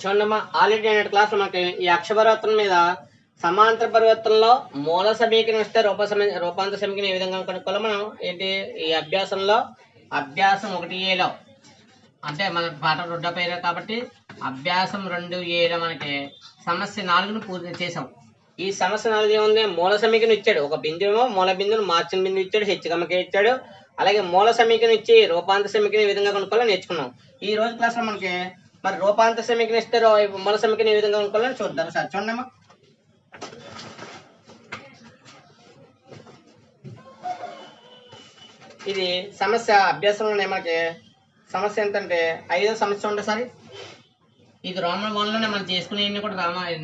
చూడమ్మా ఆల్రెడీ నేను క్లాస్ లో మనకి ఈ అక్షపరివర్తన మీద సమాంతర పరివర్తనలో మూల సమీకరణ ఇస్తే రూపాంతర సమీకరణ ఏ విధంగా కనుక్కోవాలో మనం ఏంటి ఈ అభ్యాసంలో అభ్యాసం 1Aలో అంటే మన పాఠం 2 పేరు కాబట్టి అభ్యాసం 2Aలో మనకి సమస్య 4ను పూర్తి చేసాం. ఈ సమస్య 4 ఏముంది, మూల సమీకరణ ఇచ్చాడు, ఒక బిందువు మూల బిందువును మార్చిన బిందువు ఇచ్చాడు, హెచ్చుగమ్మకే ఇచ్చాడు, అలాగే మూల సమీకరణ ఇచ్చి రూపాంతర సమీకరణ ఏ విధంగా కనుక్కోవాలో నేర్చుకున్నాం. ఈ రోజు క్లాస్ లో మనకి మరి రూపాంతర సమీకరణ ఇస్తే మూల సమీకరణ ఏ విధంగా కనుక్కోవాలని చూద్దాం. సార్ చూడమ్మా, ఇది సమస్య అభ్యాసంలోనే మనకి సమస్య ఎంతంటే 5వ సమస్య ఉండే సార్. ఇది రోమన్ 1లోనే మనం చేసుకునే కూడా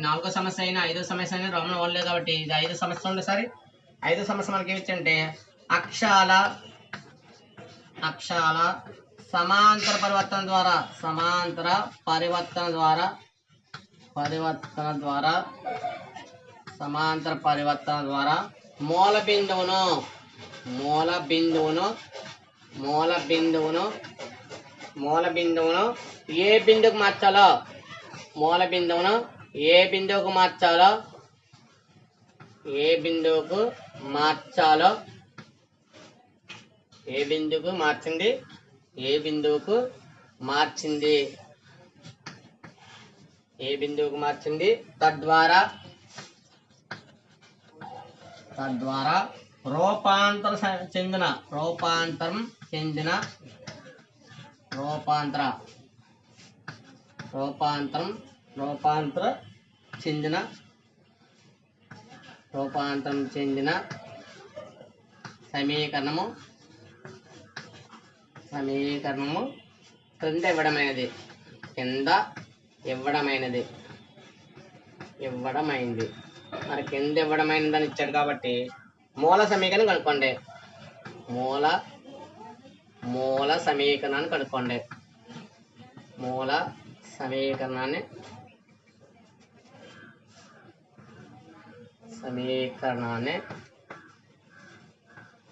4వ సమస్య అయినా 5వ సమస్య అయినా రోమన్ 1లే కాబట్టి ఇది 5వ సమస్య ఉండే సార్. 5వ సమస్య మనకి ఏమిచ్చంటే అక్షాల సమాంతర పరివర్తన ద్వారా మూల బిందువును ఏ బిందువుకు మార్చాలో మార్చింది తద్వారా రూపాంతరం చెందిన సమీకరణము క్రింద ఇవ్వడమైంది. మరి కింద ఇవ్వడమైనదని ఇచ్చాడు కాబట్టి మూల సమీకరణం కనుక్కోండి. మూల సమీకరణాన్ని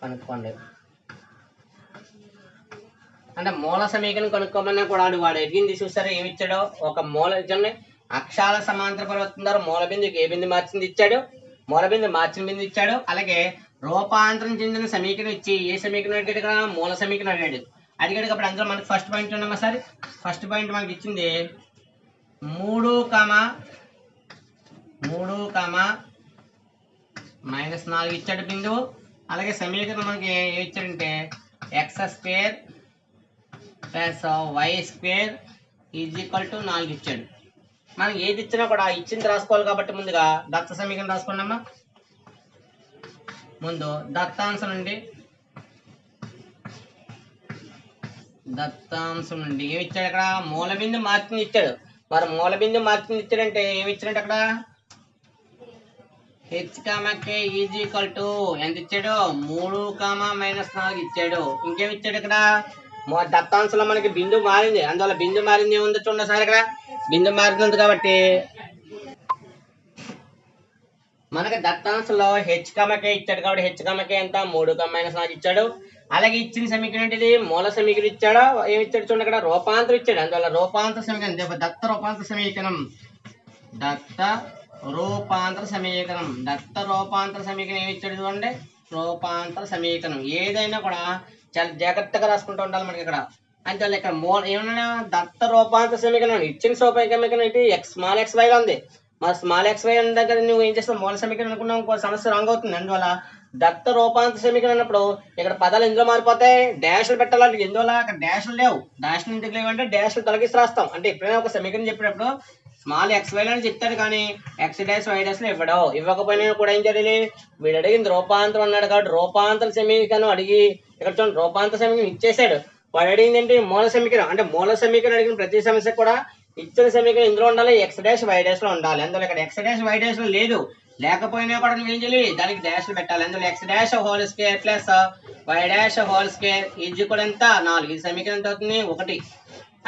కనుక్కోండి. అంటే మూల సమీకరణం కనుక్కోమన్నా కూడా వాడు ఎదిగింది చూసారా, ఏమి ఇచ్చాడో ఒక మూల ఇచ్చండి. అక్షాల సమాంతర పరివర్తన ద్వారా మూల బిందువుకి ఏ బిందు మార్చింది ఇచ్చాడు, మూల బిందు మార్చిన బిందు ఇచ్చాడు, అలాగే రూపాంతరం చెందిన సమీకరణ ఇచ్చి ఏ సమీకరణ అడిగాడు ఇక్కడ, మూల సమీకరణ అడిగాడు. అప్పుడు అందులో మనకి ఫస్ట్ పాయింట్ ఉన్నామా సార్. ఫస్ట్ పాయింట్ మనకి ఇచ్చింది 3,-4 ఇచ్చాడు బిందువు. అలాగే సమీకరణం మనకి ఏ ఇచ్చాడంటే x² + y² = 4 ఇచ్చాడు. మనం ఏది ఇచ్చినా కూడా ఇచ్చింది రాసుకోవాలి కాబట్టి ముందుగా దత్త సమీకరణం రాసుకున్నామా. ముందు దత్తాంశం నుండి ఏమి ఇచ్చాడు అక్కడ, మూల బిందు మార్చింది ఇచ్చాడు. మరి మూల బిందు మార్చింది ఇచ్చాడంటే ఏమి ఇచ్చాడంటే అక్కడ h(k) = ఎంత ఇచ్చాడు, 3, -4 ఇచ్చాడు. ఇంకేమి ఇచ్చాడు ఇక్కడ, దత్తాంశంలో మనకి బిందు మారింది, అందువల్ల బిందు మారింది ఏముందో చూడండి సార్. ఇక్కడ బిందు మారింది కాబట్టి మనకి దత్తాంశంలో h(k) ఇచ్చాడు కాబట్టి h(k) ఎంత 3, -4 ఇచ్చాడు. అలాగే ఇచ్చిన సమీకరణ ఏంటిది, మూల సమీకరణ ఇచ్చాడు. ఏమి ఇచ్చాడు చూడండి ఇక్కడ, రూపాంతరం ఇచ్చాడు. అందువల్ల రూపాంతర సమీకరణం దత్త రూపాంతర సమీకరణం ఏమి ఇచ్చాడు చూడండి, రూపాంతర సమీకరణం. ఏదైనా కూడా చాలా జాగ్రత్తగా రాసుకుంటూ ఉండాలి మనకి ఇక్కడ. అందువల్ల ఇక్కడ ఏమన్నా దత్త రూపాంతర సమీకరణం ఇచ్చిన సమీకరణం ఏంటి, స్మాల్ xy ఉంది. మరి స్మాల్ xy ఉన్న దగ్గర నువ్వు ఏం చేస్తావు, మూల సమీకరణం అనుకున్నావు, ఇంకో సమస్య రాంగ్ అవుతుంది. అందువల్ల దత్త రూపాంతర సమీకరణం అన్నప్పుడు ఇక్కడ పదాలు ఎందులో మారిపోతాయి, డాష్లు పెట్టాలంటే ఎందువల్ల అక్కడ డాష్లు లేవు. డాష్లు ఎందుకు లేవు అంటే డాష్లు తొలగిసి రాస్తాం. అంటే ఎప్పుడైనా ఒక సమీకరణం చెప్పినప్పుడు స్మాల్ xy అని చెప్తాడు కానీ x డాష్ y డాష్లు ఇవ్వకపోయినా కూడా ఏం చేయాలి, వీడు అడిగింది రూపాంతరం అన్నాడు కాబట్టి రూపాంతర సమీకరణం అడిగి ఇక్కడ చూడండి రూపాంతర సమీకరణం ఇచ్చేసాడు. వాడు అడిగింది ఏంటి, మూల సమీకరణం. అంటే మూల సమీకరణం అడిగిన ప్రతి సమస్య కూడా ఇచ్చిన సమీకరణం ఇందులో ఉండాలి, x డాష్ y డాష్ లో ఉండాలి. అందులో ఇక్కడ x డాష్ y డాష్ లో లేదు, లేకపోయినా కూడా నువ్వు ఏం చేయాలి, దానికి డాష్లు పెట్టాలి. అందులో x dash whole square plus y dash whole square = ఎంత 4. ఈ సమీకరణం ఎంత అవుతుంది 1.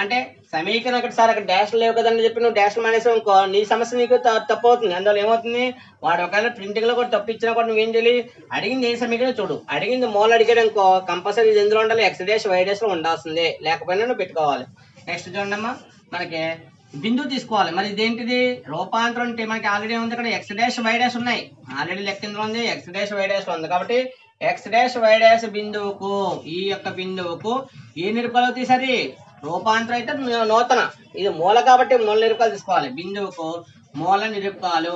అంటే సమీకరణం అక్కడ సార్ అక్కడ డాష్లు లేవు కదండి చెప్పి నువ్వు డాష్లు మానేసావు అనుకో, నీ సమస్య నీకు తప్పు అవుతుంది. అందువల్ల ఏమవుతుంది, వాడు ఒకవేళ ప్రింటింగ్ లో కూడా తప్పు ఇచ్చినా కూడా నువ్వేం చేయాలి, అడిగింది ఏ సమీకరణం చూడు, అడిగింది మూల అడిగాడు అనుకో కంపల్సరీ ఇది ఎందులో ఉండాలి, x డాష్ y డాష్ లో ఉండాల్సిందే, లేకపోయినా నువ్వు పెట్టుకోవాలి. నెక్స్ట్ చూడండి అమ్మా, మనకి బిందువు తీసుకోవాలి. మరి ఇదేంటిది రూపాంతరం అంటే మనకి ఆల్రెడీ ఉంది ఇక్కడ ఎక్స్ డాష్ వై డాష్ ఉన్నాయి. ఆల్రెడీ లెక్క ఇందులో ఉంది ఎక్స్ డాష్ వై డాష్ ఉంది కాబట్టి ఎక్స్ డాష్ వై డాష్ బిందువుకు ఈ యొక్క బిందువుకు ఏ నిరూపకాలు అవుతాయి సరే రూపాంతరం అయితే నూతన ఇది మూల కాబట్టి మూల నిరూపకాలు తీసుకోవాలి. బిందువుకు మూల నిరూపకాలు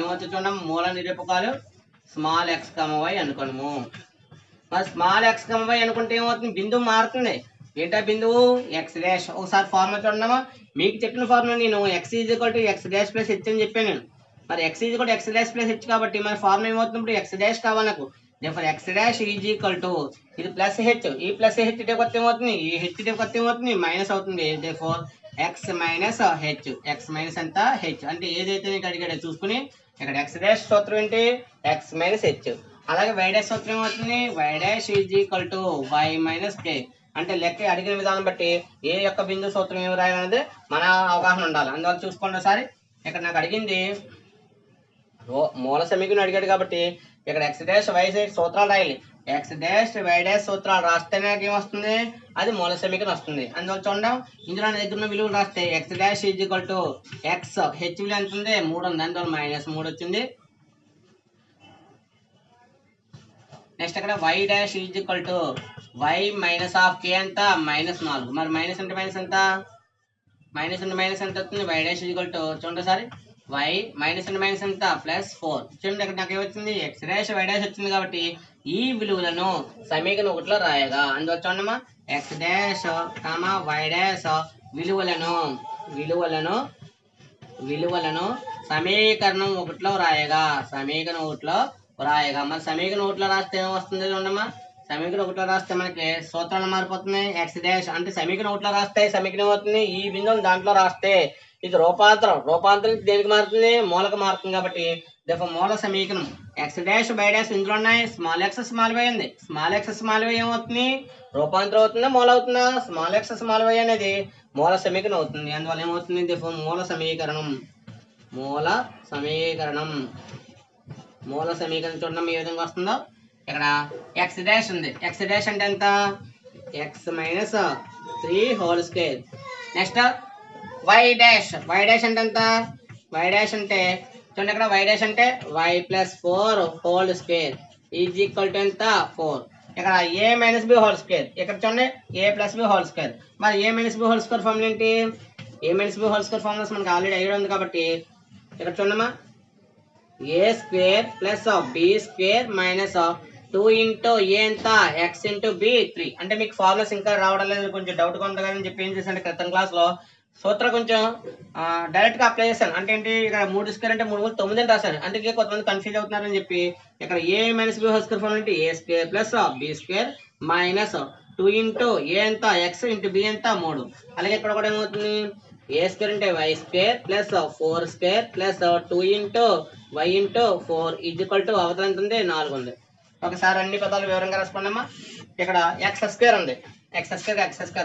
ఏమవుతుంది చూడండి మూల నిరూపకాలు స్మాల్ ఎక్స్ వై అనుకోము. మరి స్మాల్ ఎక్స్ వై అనుకుంటే ఏమవుతుంది బిందువు మారుతుంది. ఏంటా బిందువు ఎక్స్ డాష్. ఒకసారి ఫార్ములా చూడమ్మా మీకు చెప్పిన ఫార్ములా నేను X is equal to x dash plus H అని చెప్పాను నేను. మరి X is equal to x dash plus H కాబట్టి మరి ఫార్ములా ఏమవుతుంది ఇప్పుడు ఎక్స్ డాష్ కావాలి నాకు. therefore x dash is equal to ఇది ప్లస్ హెచ్ ఈ ప్లస్ హెచ్ డే కొత్త ఏమవుతుంది ఈ హెచ్ డే కొత్త ఏమవుతుంది మైనస్ అవుతుంది. therefore x minus H x minus ఎంత హెచ్ అంటే ఏదైతే నీకు అడిగాడో చూసుకుని ఇక్కడ x డాష్ సూత్రం ఏంటి x మైనస్ హెచ్. అలాగే y డాష్ సూత్రం ఏమవుతుంది y dash is equal to y minus k అంటే లెక్క అడిగిన విధానం బట్టి ఏ యొక్క బిందు సూత్రం ఏమి రాయాలనేది మన అవగాహన ఉండాలి. అందువల్ల చూసుకోండి ఒకసారి ఇక్కడ నాకు అడిగింది మూల సమీకరణం అడిగాడు కాబట్టి ఇక్కడ ఎక్స్ డాష్ వై సూత్రాలు రాయాలి. ఎక్స్ డాష్ వై డాష్ సూత్రాలు రాస్తేనే ఏమొస్తుంది అది మూల సమీకరణం వస్తుంది. అందువల్ల చూడండి ఇందులో నా దగ్గర ఉన్న విలువలు రాస్తే X dash is equal to X H విలువ ఎంత ఉంది 3 ఉంది అందువల్ల మైనస్ 3 వచ్చింది. నెక్స్ట్ అక్కడ y dash is equal to y minus of k ఎంత -4 మరి మైనస్ అంటే మైనస్ ఎంత వస్తుంది y dash is equal to చూడండి సారి y మైనస్ అంటే మైనస్ ఎంత +4 చూడండి ఇక్కడ నాకు ఏమొచ్చింది ఎక్స్ డాష్ వై డాష్ వచ్చింది కాబట్టి ఈ విలువలను సమీకరణం 1లో రాయగా అందువల్ల చూడమ్మా ఎక్స్ డాష్ వై డాష్ విలువలను సమీకరణం 1లో రాయగా మరి సమీకరణం 1లో రాస్తే ఏమొస్తుంది చూడమ్మా సమీకరణం 1లో రాస్తే మనకి సూత్రాలు మారిపోతున్నాయి. ఎక్స్ డాష్ అంటే సమీకరణం 1లో రాస్తే సమీకరణం అవుతుంది ఈ బిందువుని దాంట్లో రాస్తే ఇది రూపాంతరం దేనికి మారుతుంది మూలకు మారుతుంది కాబట్టి therefore మూల సమీకరణం ఎక్స్ డాష్ బై డాష్ ఇందులో ఉన్నాయి స్మాల్ ఎక్స్ స్మాల్ వై ఉంది. స్మాల్ ఎక్స్ స్మాల్ వై ఏమవుతుంది రూపాంతరం అవుతుందా మూల అవుతుందా స్మాల్ ఎక్స్ స్మాల్ వై అనేది మూల సమీకరణం అవుతుంది. అందువల్ల ఏమవుతుంది therefore మూల సమీకరణం చూడడం ఏ విధంగా వస్తుందో ఇక్కడ ఎక్స్ డాష్ ఉంది ఎక్స్ డాష్ అంటే ఎంత x minus 3 whole square. Next y dash అంటే ఎంత వై డాష్ అంటే చూడండి ఇక్కడ వై డాష్ అంటే y plus 4 whole square is equal to ఎంత 4. ఇక్కడ a minus b whole square ఇక్కడ చూడండి a plus b whole square. మరి a minus b whole square formula ఏంటి a minus b whole square formulas మనకి already idea ఉంది కాబట్టి ఇక్కడ చూడమ్మా a square plus b square minus 2 into a ఎంత ఎక్స్ ఇంటూ బి 3 అంటే మీకు ఫార్ములాస్ ఇంకా రావడం లేదు కొంచెం డౌట్గా ఉంది కానీ చెప్పి ఏం చేశాను క్రితం క్లాస్లో సూత్రం కొంచెం డైరెక్ట్ గా అప్లై చేశాను. అంటే ఏంటి ఇక్కడ 3 స్క్వేర్ అంటే 3 9 అని రాశాను. అందుకే కొంతమంది కన్ఫ్యూజ్ అవుతున్నారని చెప్పి ఇక్కడ a minus b whole square formula అంటే a square plus b square minus 2 into a ఎంత ఎక్స్ ఇంటూ బి ఎంత 3. అలాగే ఇక్కడ కూడా ఏమవుతుంది ఏ స్క్వేర్ అంటే y square plus 4 square plus 2 into y into 4 is equal to అవతల ఎంత ఉంది 4 ఉంది. ఒకసారి అన్ని పదాలు వివరంగా రాసుకోండమ్మా. ఇక్కడ ఎక్స్ స్క్వేర్ ఉంది ఎక్స్ స్క్వేర్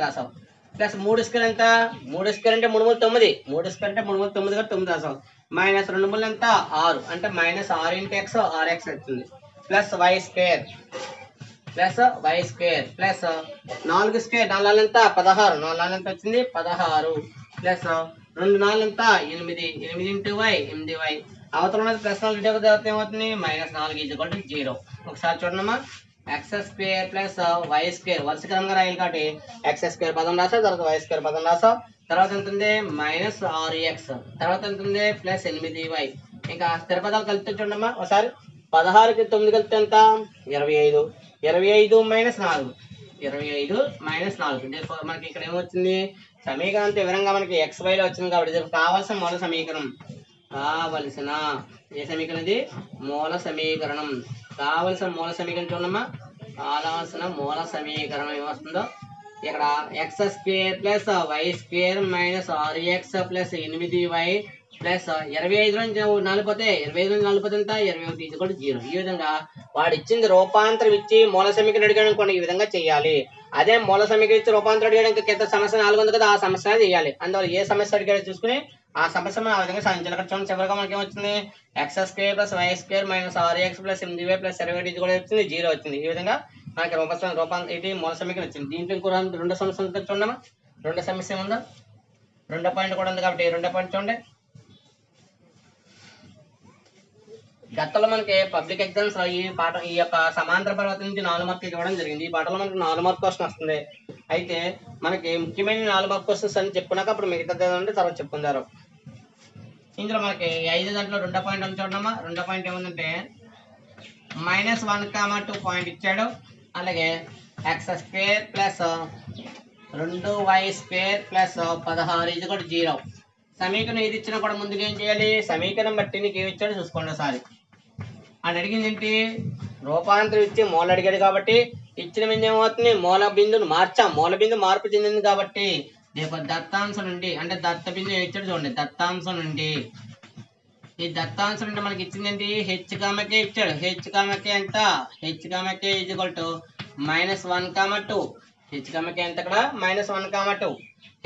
రాసాం ప్లస్ 3 స్క్వేర్ ఎంత 3 స్క్వేర్ అంటే 3 3 9 3 స్క్వేర్ అంటే 3 9 గా 9 రాసాం మైనస్ 2 3 ఎంత 6 అంటే మైనస్ 6 ఇంటూ ఎక్స్ 6x వచ్చింది plus y square plus 4 square 4 ఎంత 16 4 ఎంత వచ్చింది 16 ప్లస్ 2 4 ఎంత 8 ఇంటూ వై 8y అవతల ఉన్నది ప్లస్ 4 ఇటు తర్వాత ఏమవుతుంది -4 ఈజ్ ఈక్వల్ టు 0. ఒకసారి చూడమ్మా x square plus y square వరుస క్రమంగా రాయాలి కాబట్టి ఎక్స్ స్క్వేర్ పదం రాసావు తర్వాత వై స్క్వేర్ పదం రాసావు తర్వాత ఎంత ఉంది -6x తర్వాత ఎంత ఉంది ప్లస్ 8y ఇంకా స్థిర పదాలు కలిపితే చూడమ్మా ఒకసారి 16కి 9 కలిపితే ఎంత 25 25 - 4 మనకి ఇక్కడ ఏమొచ్చింది సమీకరణం అంతే వివరంగా మనకి ఎక్స్ వైలో వచ్చింది కాబట్టి ఇది కావాల్సిన మూల సమీకరణం ఏ సమీకరణం ఇది మూల సమీకరణం కావలసిన మూల సమీకరణం చూడమ్మా కావాల్సిన మూల సమీకరణం ఏమొస్తుందో ఇక్కడ x square plus y square minus 6x plus 8y plus 25 నుంచి 4 పోతే 25 నుంచి 4 పోతే ఎంత 21 ఈజ్ ఈక్వల్ టు 0. ఈ విధంగా వాడు ఇచ్చింది రూపాంతరం ఇచ్చి మూల సమీకరణం అడిగాడు అనుకోండి ఈ విధంగా చేయాలి. అదే మూల సమీకరణం ఇచ్చి రూపాంతరం అడిగాడు కింద సమస్య 4 ఉంది కదా ఆ సమస్య చేయాలి. అందువల్ల ఏ సమస్య అడిగాడో చూసుకుని ఆ సమస్య మనం ఆ విధంగా సాధించాలి. అక్కడ చూడండి చివరిగా మనకి ఏమొచ్చింది x square plus y square minus 6x plus 8y plus 21 ఇది కూడా వచ్చింది 0 వచ్చింది. ఈ విధంగా మనకి ఇది మూల సమీకరణం వచ్చింది. దీంట్లో ఇంకో రెండో సమస్య ఉంటుంది చూడమ్మా. రెండో సమస్య ఏముందో, రెండో పాయింట్ కూడా ఉంది కాబట్టి రెండో పాయింట్ చూడండి. గతంలో మనకి పబ్లిక్ ఎగ్జామ్స్ లో ఈ యొక్క సమాంతర పర్వతం నుంచి 4 మార్కులు ఇవ్వడం జరిగింది. ఈ పాటలో మనకి 4 మార్క్ క్వశ్చన్ వస్తుంది. అయితే మనకి ముఖ్యమైన 4 మార్క్ క్వశ్చన్స్ అని చెప్పుకున్నాక అప్పుడు మిగతా తర్వాత చెప్పుకుందారు. ఇందులో మనకి 5 దాంట్లో రెండో పాయింట్ ఉంది చూడమ్మా. రెండో పాయింట్ ఏముందంటే -1,2 పాయింట్ ఇచ్చాడు. అలాగే x² ప్లస్ 2y² ప్లస్ 16 = 0. సమీకరణం ఏది ఇచ్చినా కూడా ముందుగా ఏం చేయాలి, సమీకరణం బట్టి నీకు ఏమి ఇచ్చాడో చూసుకోండి ఒకసారి. అని అడిగింది ఏంటి, రూపాంతరం ఇచ్చి మూల అడిగాడు కాబట్టి ఇచ్చిన బిందు ఏమవుతుంది, మూల బిందును మార్చాం. మూల బిందు మార్పు చెందింది కాబట్టి దత్తాంశం నుండి, అంటే దత్త బిందు ఏమి ఇచ్చాడు చూడండి, దత్తాంశం నుండి, ఈ దత్తాంశం నుండి మనకి ఇచ్చింది ఏంటి, h,k ఇచ్చాడు. h,k ఎంత, h,k = -1,2. h,k ఎంత ఇక్కడ, -1,2.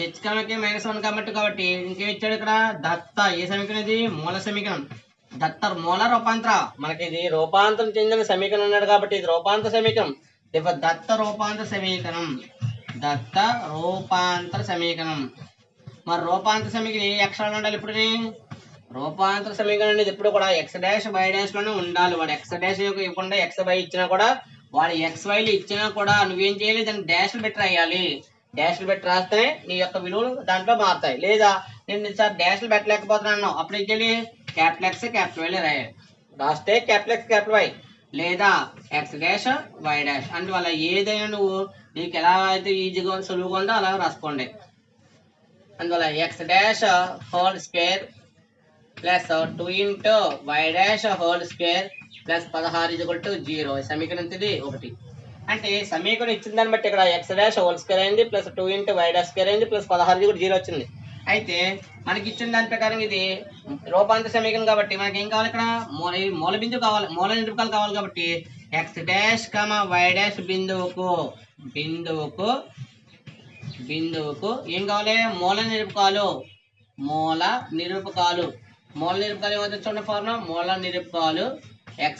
h,k -1,2 కాబట్టి ఇంకేం ఇచ్చాడు ఇక్కడ, దత్త. ఏ సమీకరణం ఇది, మూల సమీకరణం. దత్త మూల రూపాంతర, మనకి ఇది రూపాంతరం చెందిన సమీకరణం అన్నాడు కాబట్టి ఇది రూపాంతర సమీకరణం. దత్త రూపాంతర సమీకరణం, దత్త రూపాంతర సమీకరణం. మరి రూపాంతర సమీకరణం ఏ అక్షరాలు ఉండాలి, ఇప్పుడు రూపాంతర సమీకరణం అనేది ఎప్పుడు కూడా x', y' లోనే ఉండాలి. వాడు x' ఇవ్వకుండా xy ఇచ్చినా కూడా, వాడు xyలు ఇచ్చినా కూడా నువ్వేం చేయాలి, దానికి డాష్లు పెట్టి రాయాలి. డాష్లు పెట్టి రాస్తేనే నీ యొక్క విలువలు దాంట్లో మారుతాయి. లేదా నేను సార్ డాష్లు పెట్టలేకపోతున్నాను, అప్పుడు ఏం చేయాలి, X, Y రాయాలి. రాస్తే X, Y, లేదా x', y'. అందువల్ల ఏదైనా నువ్వు నీకు ఎలా అయితే ఈజీగా సులువుగా ఉందో అలా రాసుకోండి. అందువల్ల x' whole square plus 2 × y' whole square plus 16 = 0. సమీకరణం ఇది 1. అంటే సమీకరణం ఇచ్చిన దాన్ని బట్టి ఇక్కడ x' హోల్ స్క్వేర్ అయింది ప్లస్ 2 × y' అయింది ప్లస్ 16 = 0 వచ్చింది. అయితే మనకి ఇచ్చిన దాని ప్రకారం ఇది రూపాంతర సమీకరణం కాబట్టి మనకి ఏం కావాలి, ఇక్కడ మూల బిందువు కావాలి, మూల నిరూపకాలు కావాలి కాబట్టి x', y' బిందువుకు ఏం కావాలి, మూల నిరూపకాలు. మూల నిరూపకాలు ఏమవుతుంది చూడండి, ఫార్ములా మూల నిరూపకాలు x,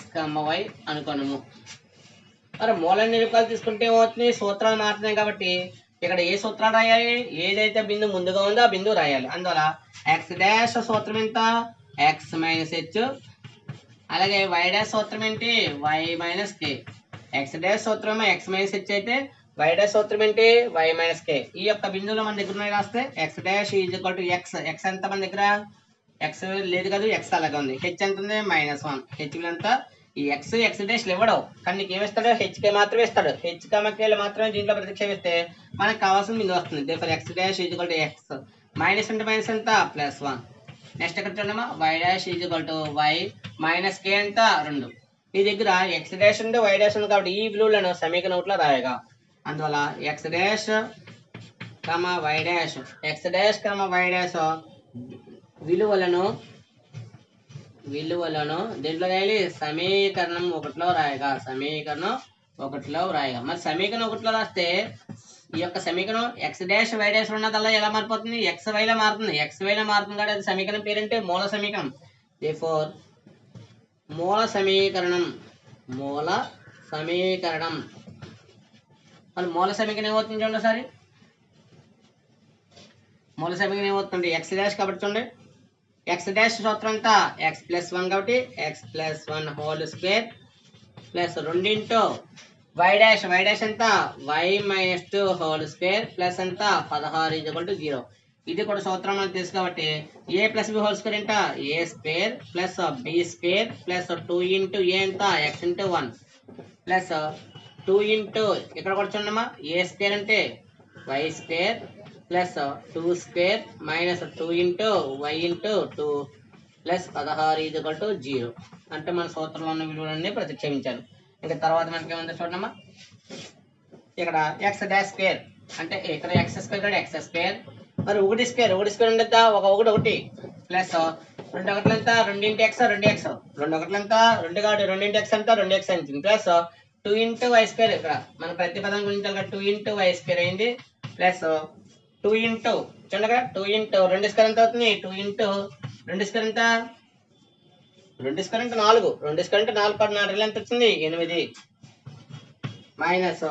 y అనుకోనము. మరి మూల నిరూపకాలు తీసుకుంటే ఏమవుతుంది, సూత్రాలు మారుతున్నాయి కాబట్టి ఇక్కడ ఏ సూత్రాలు రాయాలి, ఏదైతే బిందు ముందుగా ఉందో ఆ బిందువు రాయాలి. అందువల్ల x' సూత్రం ఎంత, x - h. అలాగే y' సూత్రం ఏంటి, y - k. x' సూత్రం x - h అయితే y' సూత్రం ఏంటి, y - k. ఈ యొక్క బిందువులు మన దగ్గర రాస్తే x' = x. x ఎంత మన దగ్గర, x లేదు కదా, x అలాగే ఉంది. h ఎంత ఉంది, -1. h ఎంత, ఈ x ఇవ్వడం కానీ నీకు ఏమిస్తాడు, hk మాత్రమే ఇస్తాడు. h,k మాత్రమే దీంట్లో ప్రతిక్షేపిస్తే మనకు కావాల్సిన బిందువు వస్తుంది. x' = x. మైనస్ అంటే మైనస్ ఎంత, +1. నెక్స్ట్ ఎక్కడ చూడమ్మా, y' y - k ఎంత, 2. ఈ దగ్గర x' ఉంది y' ఉంది కాబట్టి ఈ విలువలను సమీకరణ ఒకటిలో రాయగా. అందువల్ల x', y' విలువలను దేంట్లో రాయాలి, సమీకరణం 1లో రాయగా. మరి సమీకరణం 1లో రాస్తే ఈ యొక్క సమీకరణం x', y' ఉన్నదల్లా ఎలా మారిపోతుంది, xyలో మారుతుంది. xyలో మారుతుంది కాబట్టి అది సమీకరణం పేరంటే మూల సమీకరణం. therefore మూల సమీకరణం. మరి మూల సమీకరణం ఏమవుతుంది చూడండి ఒకసారి. మూల సమీకరణం ఏమవుతుంది, x' కాబట్టి చూడండి, x' సూత్రం అంతా x + 1 కాబట్టి x + 1 whole square plus 2 × y' ఎంత, y - 2 హోల్ స్క్వేర్ ప్లస్ ఎంత, 16 = 0. ఇది కూడా సూత్రం మనకు తెలుసు కాబట్టి a + b హోల్ స్క్వేర్ ఎంత, a² plus b² plus 2 × a ఎంత, x × 1 ప్లస్ 2 × ఇక్కడ కూడా చూడమ్మా, a² అంటే y² plus 2² minus 2 × y × 2 plus 16 = 0. అంటే మన సూత్రంలో ఉన్న విలువలన్నీ ప్రతిక్షేపించాలి. ఇంకా తర్వాత మనకి ఏముందో చూడమ్మా, ఇక్కడ x' అంటే ఇక్కడ x² x². మరి 1² ఉండేదా, ఒక 1 ప్లస్ 2 1 ఎంత, 2 × x 2x, 2 1 ఎంత 2 కాబట్టి 2 × x ఎంత 2x అయింది ప్లస్ 2 × y². ఇక్కడ మన ప్రతి పదం గురించి 2 × y² అయింది ప్లస్ 2 × చూడండి కదా, 2 × 2² ఎంత అవుతుంది, 2 × 2² ఎంత, 2² అంటే 4. 2² అంటే 4 ఎంత వచ్చింది, 8. మైనస్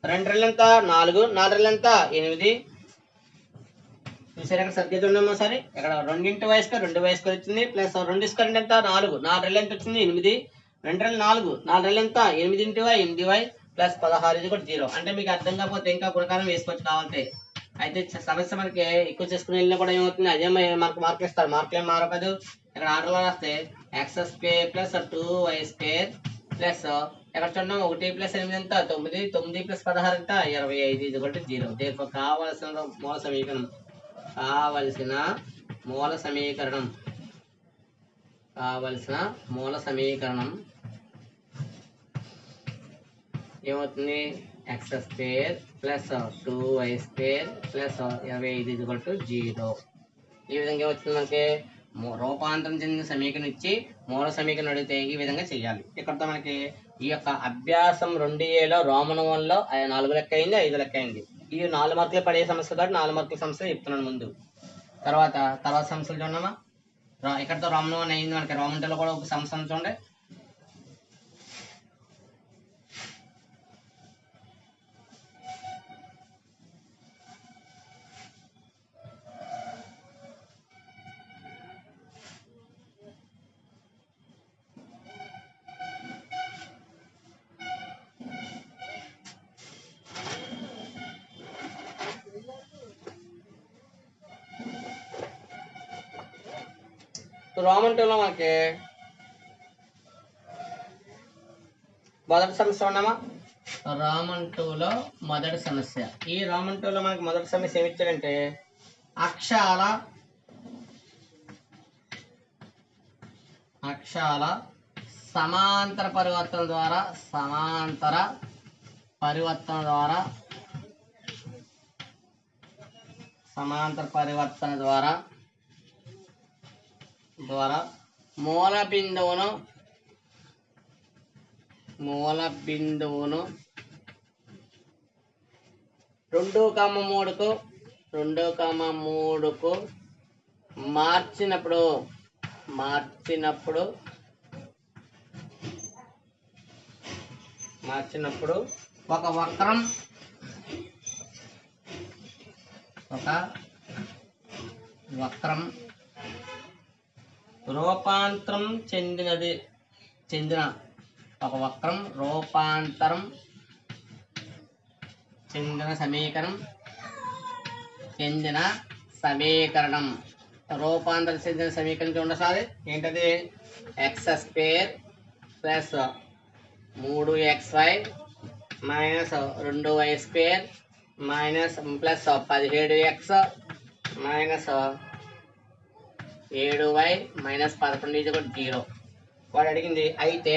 2 రెళ్ళు ఎంత 4, 4 రెళ్ళు ఎంత 8. చూసారు ఇక్కడ సర్ది ఉండమ్మా సరే ఇక్కడ 2 y స్క్వేర్ 2y స్క్వేర్ వచ్చింది ప్లస్ 2 స్క్వేర్ అంటే ఎంత 4, 4 రెళ్ళు ఎంత వచ్చింది 8, 2 రెళ్ళు 4, 4 రెళ్ళు ఎంత 8 × y ప్లస్ 16 ఇది కూడా 0. అంటే మీకు అర్థం కాకపోతే ఇంకా గుణకారం వేసుకోవచ్చు కావాలంటే. అయితే సమస్య మనకి ఎక్కువ చేసుకుని వెళ్ళినా కూడా ఏమవుతుంది అదే మనకు మార్కులు ఇస్తారు, మార్కులు ఏం మారకదు. ఇక్కడ ఆర్డర్లో రాస్తే x² ప్లస్ 2y² ప్లస్ ఇక్కడ చూడండి 1 + 8 ఎంత 9, 9 + 16 ఎంత 25 ఇది కూడా 0. దీనికి కావలసిన మూల సమీకరణం ఏమవుతుంది x² ప్లస్ 2y² ప్లస్ 25 ఇది కూడా 0. ఈ విధంగా వచ్చింది మనకి రూపాంతరం చెందిన సమీకరణ ఇచ్చి మూల సమీకరణ అడిగితే ఈ విధంగా చేయాలి. ఇక్కడతో మనకి ఈ యొక్క అభ్యాసం 2Aలో రోమన్ 1లో 4 లెక్క అయింది, 5 లెక్క అయింది. ఈ 4 మార్కులు పడే సమస్య కాబట్టి 4 మార్కుల సమస్య చెప్తున్నాను ముందు. తర్వాత సమస్యలు చూడమ్మా. ఇక్కడతో రోమన్ 1 అయింది మనకి. రోమన్ 2లో కూడా ఒక సమస్య చూడండి. రోమన్ 2లో మనకి మొదటి సమస్య ఉన్నామా. రోమన్ 2లో మొదటి సమస్య. ఈ రోమన్ 2లో మనకి మొదటి సమస్య ఏమి ఇచ్చాడంటే అక్షాల సమాంతర పరివర్తన ద్వారా మూల బిందువును 2,3కు మార్చినప్పుడు ఒక వక్రం రూపాంతరం చెందిన సమీకరణం చూడండి. ఏంటది x² plus 3xy minus 2y² minus plus 17x minus 7y minus 11 ఇది కూడా 0. వాడు అడిగింది అయితే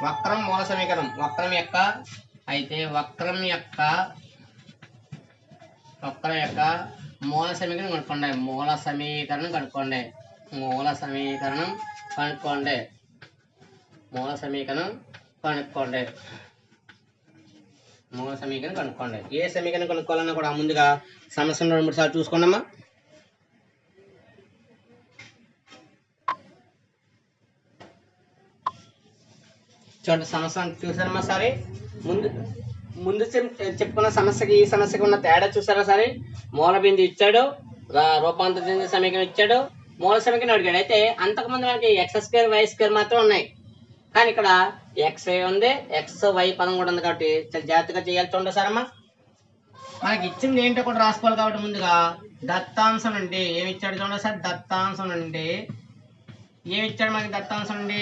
వక్రం మూల సమీకరణం వక్రం యొక్క మూల సమీకరణం కనుక్కోండి. మూల సమీకరణం కనుక్కోండి. ఏ సమీకరణం కనుక్కోవాలన్నా కూడా ముందుగా సమస్యను 2-3 సార్లు చూసుకోండమ్మా. చూడండి సమస్య చూసారమ్మా. సరే ముందు చెప్పుకున్న సమస్యకి ఈ సమస్యకి ఉన్న తేడా చూసారా. సరే మూల బిందు ఇచ్చాడు, రూపాంతర చెందిన సమీకరణం ఇచ్చాడు, మూల సమీకరణం అడిగాడు. అయితే అంతకుముందు మనకి x² y² మాత్రం ఉన్నాయి, కానీ ఇక్కడ xy ఉంది, xy పదం కూడా ఉంది కాబట్టి చాలా జాగ్రత్తగా చేయాలి. చూడండి సార్ అమ్మా, మనకి ఇచ్చింది ఏంటో కూడా రాసుకోవాలి కాబట్టి ముందుగా దత్తాంశం నుండి ఏమి ఇచ్చాడు చూడండి సార్. దత్తాంశం నుండి ఏమి ఇచ్చాడు మనకి? దత్తాంశం నుండి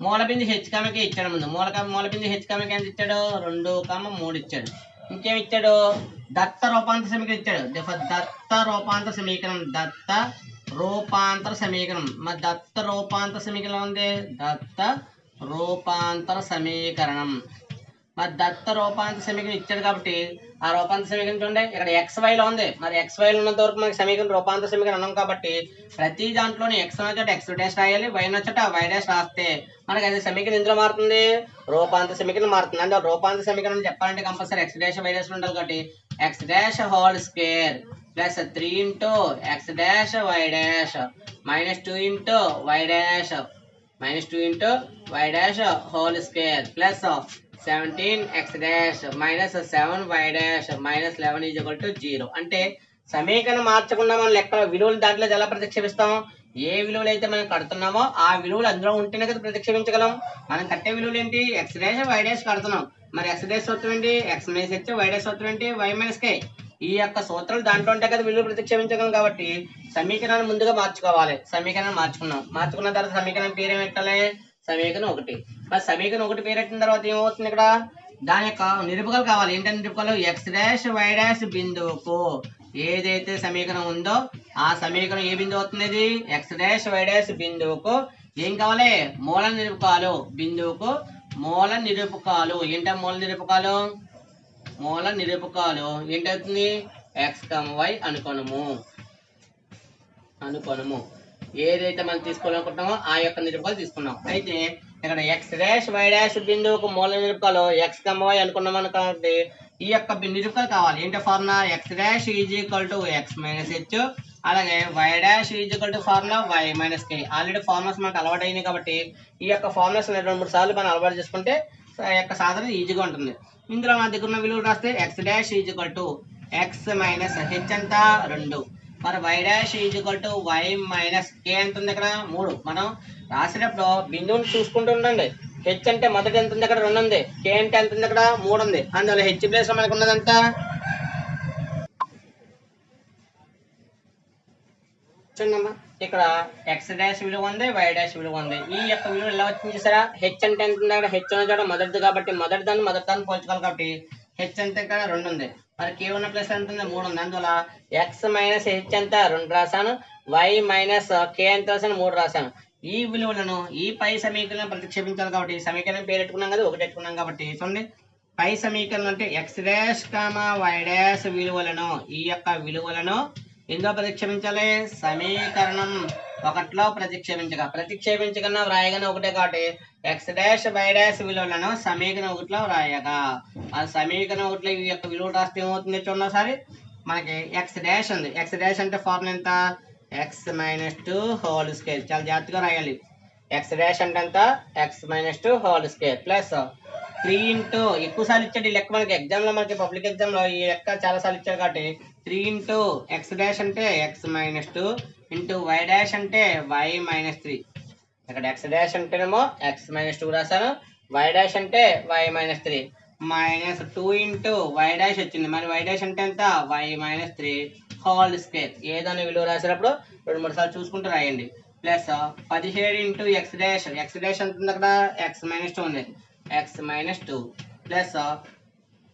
మూల బిందు హెచ్కామకి ఇచ్చాడు. ముందు మూల బిందు హెచ్కామకి ఎంత ఇచ్చాడు? 2,3 ఇచ్చాడు. ఇంకేమి ఇచ్చాడు? దత్త రూపాంతర సమీకరణం ఇచ్చాడు. దత్త రూపాంతర సమీకరణం మరి దత్త రూపాంతర సమీకరణం ఉంది. దత్త రూపాంతర సమీకరణం ఇచ్చాడు కాబట్టి ఆ రూపాంతర సమీకరణం చూడండి. ఇక్కడ XYలో ఉంది. మరి XYలో ఉన్నంత వరకు మనకి సమీకరణం రూపాంతర సమీకరణం అన్నాం కాబట్టి ప్రతి దాంట్లోని x నచ్చట x' రాయాలి, y నచ్చట y' రాస్తే మనకి అది సమీకరణం ఎందులో మారుతుంది? రూపాంతర సమీకరణం మారుతుంది. అంటే రూపాంతర సమీకరణం చెప్పాలంటే కంపల్సరీ x' y' ఉండాలి కాబట్టి x' whole square plus 3 × x' y' minus 2 × y' -2 into y dash whole square plus 17x dash minus 7y dash minus 11 is equal to 0. అంటే సమీకరణం మార్చకుండా మనం లెక్క విలువలు దాంట్లో ఎలా ప్రతిక్షేపిస్తాం? ఏ విలువలు అయితే మనం కడుతున్నామో ఆ విలువలు అందులో ఉంటేనే కదా ప్రతిక్షేపించగలం. మనం కట్టే విలువలు ఏంటి? x డాష్ y డాష్ కడుతున్నాం. మరి x డాష్ సూత్రం ఏంటి? x minus h, y dash సూత్రం ఏంటి? y minus k. ఈ యొక్క సూత్రాలు దాంట్లో ఉంటే కదా విలువలు ప్రతిక్షేపించగలం. కాబట్టి సమీకరణాన్ని ముందుగా మార్చుకోవాలి. సమీకరణం మార్చుకున్న తర్వాత సమీకరణం పేరు ఏమి పెట్టాలి? సమీకరణం 1. మరి సమీకరణం 1 పేరు పెట్టిన తర్వాత ఏమవుతుంది? ఇక్కడ దాని యొక్క నిరూపకాలు కావాలి. ఏంటంటే నిరూపకాలు x డాష్ y డాష్ బిందువుకు ఏదైతే సమీకరణం ఉందో ఆ సమీకరణం ఏ బిందువు అవుతుంది? ఇది x డాష్ y డాష్ బిందువుకు ఏం కావాలి? మూల నిరూపకాలు. బిందువుకు మూల నిరూపకాలు. ఏంటో మూల నిరూపకాలు? మూల నిరూపకాలు ఏంటవుతుంది? x, y అనుకోనము. ఏదైతే మనం తీసుకోవాలనుకుంటున్నామో ఆ యొక్క నిరూపకాలు తీసుకున్నాం. అయితే ఇక్కడ x డాష్ y డాష్ బిందువుకు మూల నిరూపకాలు x, y అనుకున్నాం అనుకోండి. ఈ యొక్క నిరూపకాలు కావాలి. ఏంటో formula? x dash is equal to x minus h, అలాగే y dash is equal to formula y minus k. Already formulas మనకు అలవాటు అయినాయి కాబట్టి ఈ యొక్క ఫార్ములాస్ 2-3 సార్లు మనం అలవాటు చేసుకుంటే యొక్క సాధన ఈజీగా ఉంటుంది. ఇందులో మన దగ్గర ఉన్న విలువలు రాస్తే x dash is equal to x minus h ఎంత? 2. మరి y dash is equal to y minus k ఎంత ఉంది? ఇక్కడ 3. మనం రాసేటప్పుడు బిందువుని చూసుకుంటూ ఉండండి. h అంటే మొదటి ఎంత ఉంది? అక్కడ 2 ఉంది. k అంటే ఎంత ఉంది? అక్కడ 3 ఉంది. అందువల్ల h ప్లేస్ మనకు ఉన్నదంతా చూడమ్మా. ఇక్కడ x డాష్ విలువ ఉంది, y డాష్ విలువ ఉంది. ఈ యొక్క విలువ ఎలా వచ్చింది చూసారా? h అంటే ఎంత ఉంది? అక్కడ h ఉన్న చోట మొదటిది కాబట్టి మొదటి దాన్ని పోల్చుకోవాలి కాబట్టి h అంటే ఇక్కడ 2 ఉంది. మరి k ఉన్న ప్లేస్ ఎంత ఉంది? 3 ఉంది. అందువల్ల x మైనస్ h ఎంత? 2 రాశాను. y మైనస్ k ఎంత రాశాను? 3 రాశాను. ఈ విలువలను ఈ పై సమీకరణం ప్రతిక్షేపించాలి కాబట్టి సమీకరణం పేరు పెట్టుకున్నాం కదా, 1 పెట్టుకున్నాం కాబట్టి చూడండి. పై సమీకరణం అంటే x డాష్ y డాష్ విలువలను ఈ యొక్క విలువలను ఎందులో ప్రతిక్షేపించాలి? సమీకరణం 1లో ప్రతిక్షేపించగా వ్రాయగానే 1 కాబట్టి x డాష్ y డాష్ విలువలను సమీకరణం 1లో వ్రాయగా ఆ సమీకరణం 1లో ఈ యొక్క విలువ రాస్తే ఏమవుతుంది చూడండి ఒకసారి. మనకి x డాష్ ఉంది. x డాష్ అంటే ఫార్ములా ఎంత? x minus 2 whole square. చాలా జాగ్రత్తగా రాయాలి. x డాష్ అంటే ఎంత? x minus 2 whole square plus 3 into ఎక్కువ సార్లు ఇచ్చాడు ఈ లెక్క. మనకి ఎగ్జామ్లో మనకి పబ్లిక్ ఎగ్జామ్లో ఈ లెక్క చాలా సార్లు ఇచ్చాడు కాబట్టి 3 ఇంటూ x డాష్ అంటే x minus 2 into y dash అంటే y మైనస్ 3. ఇక్కడ x డాష్ అంటేనేమో x మైనస్ 2 రాశాను, y డాష్ అంటే y minus 3 minus 2 into y dash వచ్చింది. మరి y డాష్ అంటే ఎంత? y minus 3 whole square. ఏదైనా విలువ రాసేటప్పుడు 2-3 సార్లు చూసుకుంటూ రాయండి. ప్లస్ 17 ఇంటూ x డాష్ ఎంత ఉంది? అక్కడ x మైనస్ 2 ఉంది. x మైనస్ 2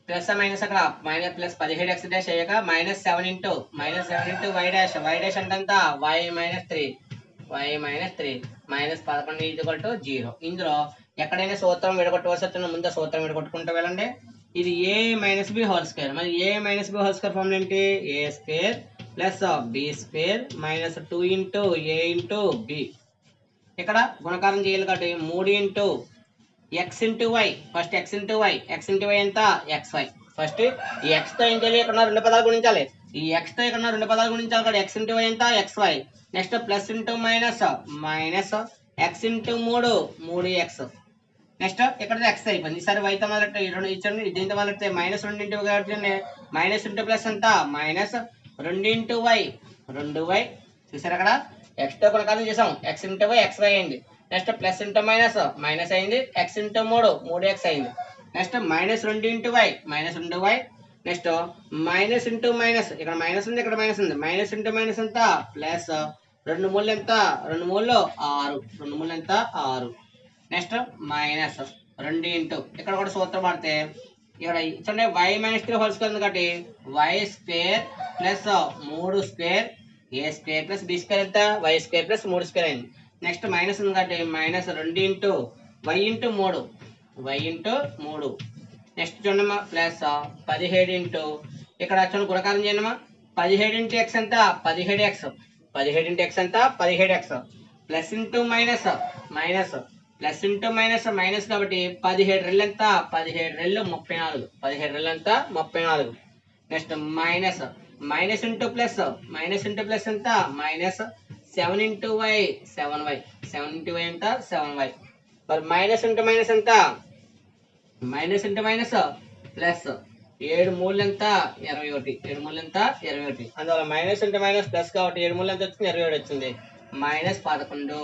ప్లస్ మైనస్ అక్కడ మైనస్ ప్లస్ 17x డాష్ అయ్యాక మైనస్ 7 ఇంటూ y డాష్ అంటే ఎంత? y minus 3 minus 11 equal to 0. ఇందులో ఎక్కడైనా సూత్రం విడగొట్టవలసి వచ్చిన ముందు సూత్రం విడగొట్టుకుంటూ వెళ్ళండి. ఇది a minus b whole square. మరి a minus b whole square formula ఏంటి? a square plus b square minus 2 into a into b. ఇక్కడ గుణకారం చేయాలి కాబట్టి 3 into x into y. First x into y ఎంత? xy. ఫస్ట్ ఈ x తో ఏం చేయాలి? ఇక్కడ 2 పదాలు గుణించాలి. ఈ x తో ఇక్కడ 2 పదాలు గుణించాలి కాబట్టి x ఇంటూ y ఎంత? xy. Next plus into minus x into 3x. Next ఇక్కడ x అయిపోయింది. ఈసారి y తో మొదలెట్టే ఈ 2 ఇచ్చండి. దీంతో మొదలెట్టే మైనస్ 2 ఇంటూ కాబట్టి మైనస్ ఇంటూ ప్లస్ ఎంత? Minus 2 into y 2y. చూసారు అక్కడ x తో గుణకారం చేసాం. x ఇంటూ y xy అయింది. నెక్స్ట్ ప్లస్ ఇంటూ మైనస్ అయింది. x ఇంటూ 3x అయింది. Next minus 2 into y next minus into minus ఇక్కడ మైనస్ ఉంది, ఇక్కడ మైనస్ ఉంది. మైనస్ ఇంటూ మైనస్ ఎంత? ప్లస్ 2 మూలు ఎంత? 2 మూలు 6. నెక్స్ట్ మైనస్ 2 ఇంటూ ఇక్కడ కూడా సూత్రం పడితే ఇక్కడ చూడండి y మైనస్ 3 హోల్ స్క్వేర్ ఉంది కాబట్టి y square plus 3 square a square plus b square ఎంత? y స్క్వేర్ ప్లస్ 3 స్క్వేర్ అయింది. నెక్స్ట్ మైనస్ ఉంది కాబట్టి minus 2 into y into 3 next చూడమ్మా ప్లస్ 17 ఇంటూ ఇక్కడ చూడండి గుణకారం చేయండిమా. 17 ఇంటూ x ఎంత? 17x. 17 ఇంటూ x ఎంత? 17x. Plus into minus plus into minus కాబట్టి 17 రెళ్ళు ఎంత? 17 రెళ్ళు 34. 17 రెళ్ళు ఎంత? 34. నెక్స్ట్ మైనస్ ఇంటూ ప్లస్ ఎంత? Minus 7 into y 7y 7 into y ఎంత 7y. మరి మైనస్ ఇంటూ మైనస్ ఎంత మైనస్ ఇంటూ మైనస్ ప్లస్ 7 మూలు ఎంత 21 7 మూలు ఎంత 21. అందువల్ల మైనస్ ఇంటూ మైనస్ ప్లస్ కాబట్టి 7 మూలు ఎంత వచ్చింది 27 వచ్చింది. -11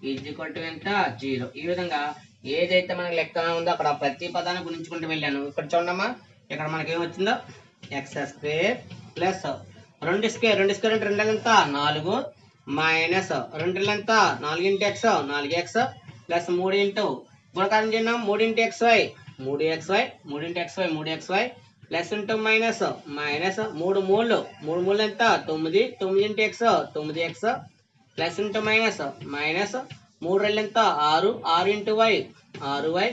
ఈజ్ ఈక్వల్ టు ఎంత 0. ఈ విధంగా ఏదైతే మనకి లెక్క ఉందో అక్కడ ప్రతి పదాన్ని గుణించుకుంటూ వెళ్ళాను. ఇక్కడ చూడమ్మా ఇక్కడ మనకి ఏమొచ్చిందో x² ప్లస్ 2 స్క్వేర్ అంటే 2 ఎంత 4 మైనస్ 2 ఎంత 4 into x 4x plus 3 into గుణకారం చేద్దాం 3 into xy 3xy 3 into xy 3xy plus into minus 3 మూలు ఎంత 9 9 into x 9x plus into minus 3 రెళ్ళు ఎంత 6 6 ఇంటూ y 6y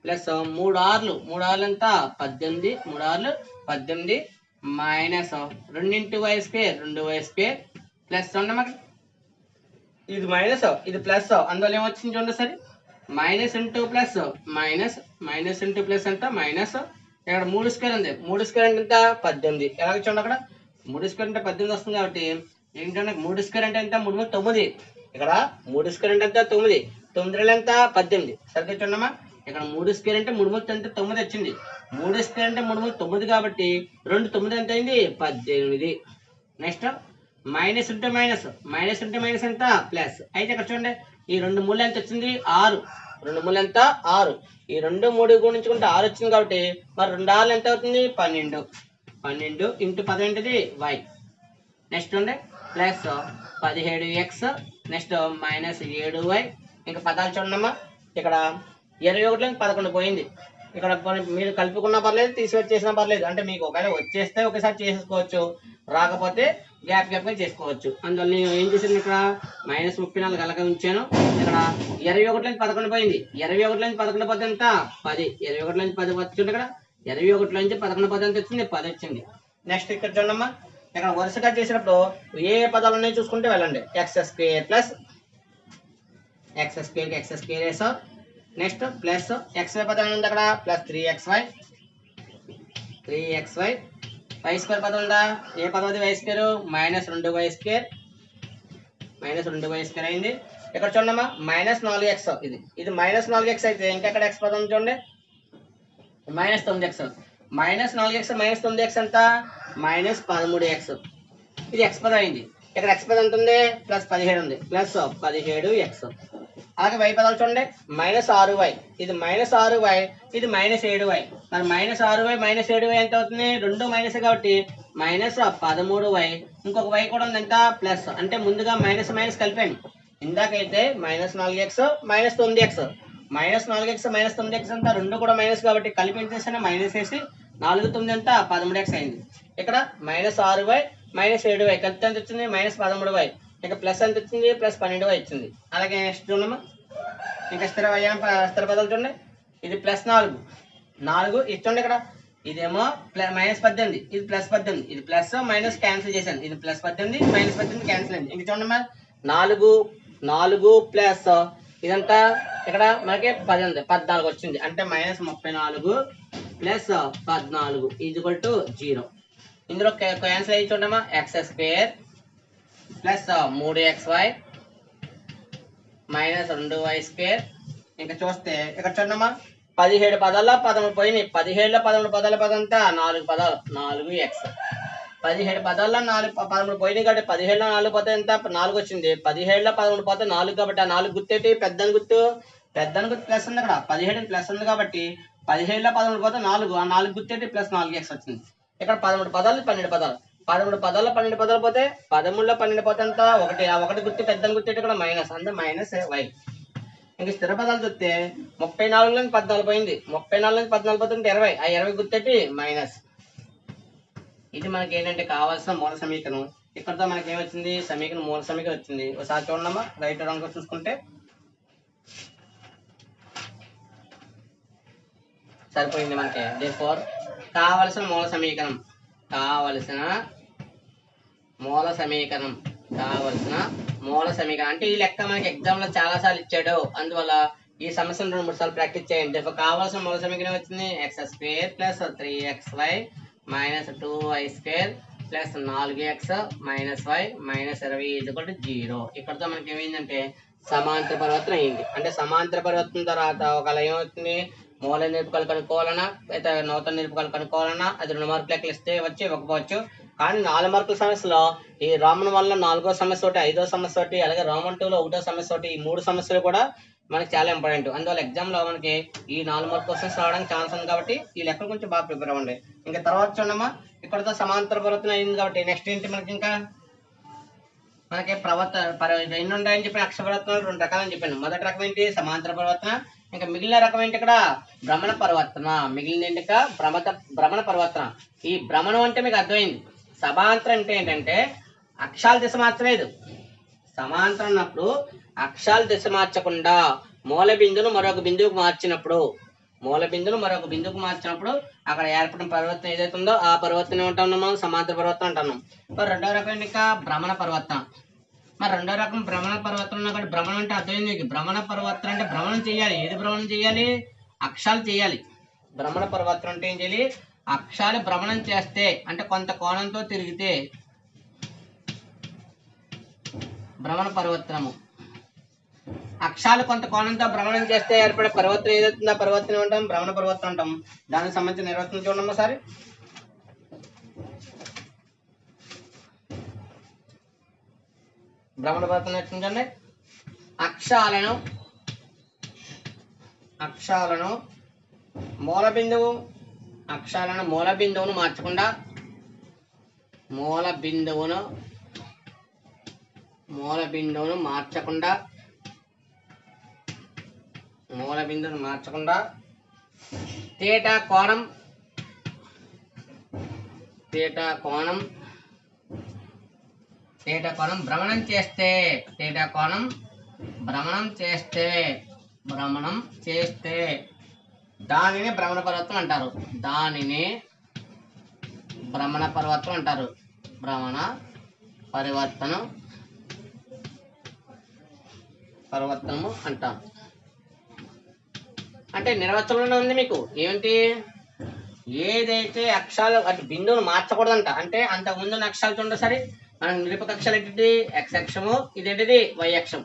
ప్లస్ 3 ఆర్లు ఎంత 18 3 ఆర్లు 18 minus 2 into y square 2y² plus చూడండి ఇది minus ఇది plus అందువల్ల ఏమొచ్చింది చూడండి సరే minus into plus minus into plus ఎంత మైనస్ ఇక్కడ 3 స్క్వేర్ ఉంది 3 స్క్వేర్ అంటే ఎంత 18 ఎలాగ చూడండి అక్కడ 3 స్క్వేర్ అంటే 18 వస్తుంది కాబట్టి ఏంటంటే 3 స్క్వేర్ అంటే ఎంత 3 9 ఇక్కడ 3 స్క్వేర్ అంటే ఎంత 9 9 రెళ్ళు ఎంత 18 సరిగ్గా చూడమ్మా ఇక్కడ 3 స్క్వేర్ అంటే 3 ఎంత 9 వచ్చింది 3 స్క్వేర్ అంటే 3 9 కాబట్టి 2 9 ఎంత అయింది 18. నెక్స్ట్ మైనస్ ఇంటూ మైనస్ ఎంత ప్లస్ అయితే ఇక్కడ చూడండి ఈ 2 మూలు ఎంత వచ్చింది 6 2 మూలు ఎంత 6 ఈ 2 3 గుణించుకుంటే 6 వచ్చింది కాబట్టి మరి 2 6 ఎంత అవుతుంది 12 ఇంటూ 10 ఏంటిది y. నెక్స్ట్ ఉండే plus 17x next minus 7y ఇంకా పదాలు చూడమ్మా ఇక్కడ 21 11 పోయింది. ఇక్కడ మీరు కలుపుకున్నా పర్లేదు తీసివేసి చేసినా పర్లేదు అంటే మీకు ఒకవేళ వచ్చేస్తే ఒకసారి చేసేసుకోవచ్చు రాకపోతే గ్యాప్ గా చేసుకోవచ్చు. అందువల్ల నేను ఏం చేశాను ఇక్కడ -34 అలాగే ఉంచాను. ఇక్కడ 21 11 పోయింది 21 11 పోతే ఎంత 10 21 10 వచ్చింది ఇక్కడ 21 11 పోతే ఎంత వచ్చింది 10 వచ్చింది. నెక్స్ట్ ఇక్కడ చూడమ్మా ఇక్కడ వరుసగా చేసినప్పుడు ఏ పదాలు ఉన్నాయో చూసుకుంటే వెళ్ళండి x² ప్లస్ x² వేసాం. నెక్స్ట్ ప్లస్ xy పదం ఉంది అక్కడ ప్లస్ 3xy y² పదం ఉందా ఏ పదం అది y² -2y² అయింది. ఇక్కడ చూడమ్మా -4x ఇది -4x అయితే ఇంకెక్కడ x పదం చూడండి -9x -4x ఎంత -13x ఇది x పదం అయింది. ఇక్కడ x పదం ఎంత ఉంది +17 ఉంది ప్లస్ 17x. అలాగే y పదాలు చూడండి -6y ఇది -6y ఇది -7y మరి -6y -7y ఎంత అవుతుంది 2 మైనస్ కాబట్టి -13y ఇంకొక y కూడా ఉంది ఎంత ప్లస్ అంటే ముందుగా మైనస్ కలిపాను. ఇందాకైతే -4x -9x -4x అంతా 2 కూడా మైనస్ కాబట్టి కలిపి ఎంత చేసినా మైనస్ వేసి 4 9 ఎంత 13x అయింది. ఇక్కడ -6y -7y కలిపితే ఎంత వచ్చింది -13y ఇంకా ప్లస్ ఎంత వచ్చింది +12y వచ్చింది. అలాగే నెక్స్ట్ చూడమ్మా ఇంకా స్థిర పదాలు చూడండి ఇది +4 ఇది చూడండి ఇక్కడ ఇదేమో -18 ఇది +18 ఇది ప్లస్ మైనస్ క్యాన్సిల్ చేశాను ఇది +18 -18 క్యాన్సిల్ అయింది. ఇంక చూడండి 4 ప్లస్ ఇదంతా ఇక్కడ మనకి 10 ఉంది 14 వచ్చింది అంటే -34 ప్లస్ 14 ఈక్వల్ టు 0. ఇందులో క్యాన్సిల్ అయ్యి చూడమ్మా x² ప్లస్ 3xy -2y². ఇంకా చూస్తే ఇక్కడ చూడమ్మా 17 పదాల్లో 13 పోయినాయి 17లో 13 పదాల పదంతా 4 పదాలు 4x 17 పదాల్లో 13 పోయినాయి కాబట్టి 17లో 4 పోతే ఎంత 4 వచ్చింది 17లో 13 పోతే 4 కాబట్టి ఆ 4 గుర్తేటి పెద్దని గుర్తు ప్లస్ ఉంది అక్కడ 17 ప్లస్ ఉంది కాబట్టి 17లో 13 పోతే 4 ఆ 4 గుర్తేటి ప్లస్ 4x వచ్చింది. ఇక్కడ 13 పదాలు 12 పదాలు 13 పదాల్లో 12 పదాలు పోతే 13లో 12 పోతే ఎంత 1 ఆ 1 గుర్తు పెద్దని గుర్తేటి ఇక్కడ మైనస్ అంటే -y. ఇంక స్థిర పదాలు చూస్తే 34లో 14 పోయింది 34లో 14 పోతే 20 ఆ 20 గుర్తెట్టి మైనస్. ఇది మనకి ఏంటంటే కావాల్సిన మూల సమీకరణం. ఇక్కడతో మనకి ఏమొచ్చింది సమీకరణం మూల సమీకరణం వచ్చింది. ఒకసారి చూడమ్మా రైట్ రాంగ్ చూసుకుంటే సరిపోయింది మనకి. దేర్ఫోర్ కావలసిన మూల సమీకరణం అంటే ఈ లెక్క మనకి ఎగ్జామ్ లో చాలా సార్లు ఇచ్చాడు అందువల్ల ఈ సమస్యను 2 3 సార్లు ప్రాక్టీస్ చేయండి. కావాల్సిన మూల సమీకరణం వచ్చింది x² + 3xy - 2y² plus 4x minus y minus 20 0. ఇక్కడతో మనకి ఏమైందంటే సమాంతర పరివర్తన అయింది. అంటే సమాంతర పరివర్తన తర్వాత ఒకవేళ ఏమవుతుంది, మూల నిరూపకాలు కనుక్కోవాలన్నా అయితే నూతన నిరూపకాలు కనుక్కోవాలన్నా అది 2 మార్కులు లెక్కలు ఇస్తే వచ్చి ఇవ్వకపోవచ్చు. కానీ 4 మార్కుల సమస్యలో ఈ రోమన్ వల్ల 4వ సమస్య ఒకటి, 5వ సమస్య ఒకటి, అలాగే రోమన్ 2లో 1వ సమస్య ఒకటి, ఈ 3 సమస్యలు కూడా మనకి చాలా ఇంపార్టెంట్. అందువల్ల ఎగ్జామ్లో మనకి ఈ 4 మార్క్ క్వశ్చన్స్ రావడానికి ఛాన్స్ ఉంది కాబట్టి ఈ లెక్కలు కొంచెం బాగా ప్రిపేర్ అవ్వండి. ఇంకా తర్వాత చూడమ్మా, ఇక్కడతో సమాంతర పరివర్తన అయింది కాబట్టి నెక్స్ట్ ఏంటి మనకి, ఇంకా మనకి ఎన్ని ఉంటాయని చెప్పిన అక్షర పరివర్తనలు 2 రకాలని చెప్పాను. మొదటి రకం ఏంటి సమాంతర పరివర్తన, ఇంకా మిగిలిన రకం ఏంటి ఇక్కడ భ్రమణ పరివర్తన. మిగిలిన ఏంటి ఇక్కడ భ్రమణ పరివర్తన. ఈ భ్రమణం అంటే మీకు అర్థమైంది. సమాంతరం అంటే ఏంటంటే అక్షాల దిశ మార్చలేదు. సమాంతరం అన్నప్పుడు అక్షాల దిశ మార్చకుండా మూల బిందును మరొక బిందువుకు మార్చినప్పుడు అక్కడ ఏర్పడిన పరివర్తన ఏదైతే ఉందో ఆ పరివర్తన ఏమంటున్నాం మనం సమాంతర పరివర్తన అంటున్నాం. మరి రెండవ రకం ఇంకా భ్రమణ పరివర్తన. మరి రెండో రకం భ్రమణ పరివర్తన. అక్కడ భ్రమణం అంటే అర్థమైంది మీకు. భ్రమణ పరివర్తన అంటే భ్రమణం చేయాలి. ఏది భ్రమణం చేయాలి? అక్షాలు చేయాలి. భ్రమణ పరివర్తన అంటే ఏం చేయాలి? అక్షాలు భ్రమణం చేస్తే అంటే కొంత కోణంతో తిరిగితే భ్రమణ పరివర్తనము. అక్షాలు కొంత కోణంతో భ్రమణం చేస్తే ఏర్పడే పరివర్తన ఏదైతుందో ఆ పరివర్తన ఏమంటాం? భ్రమణ పరివర్తన అంటాం. దానికి సంబంధించిన నిర్వచనం చూడండి ఒకసారి. భ్రమణ పరివర్తన చూడండి. అక్షాలను మూల బిందువును మార్చకుండా మూల బిందువును మార్చకుండా తీటా కోణం భ్రమణం చేస్తే దానిని భ్రమణ పరివర్తన అంటారు. భ్రమణ పరివర్తనము అంటాం. అంటే నిర్వచనంలోనే ఉంది మీకు. ఏమిటి? ఏదైతే అక్షరాలు అంటే బిందువును మార్చకూడదంట. అంటే అంతకుముందు అక్షరాలు చూడండి సరే, మనకు నిరూపక అక్షరాలు ఏంటిది? x అక్షము, ఇదేంటిది y అక్షం.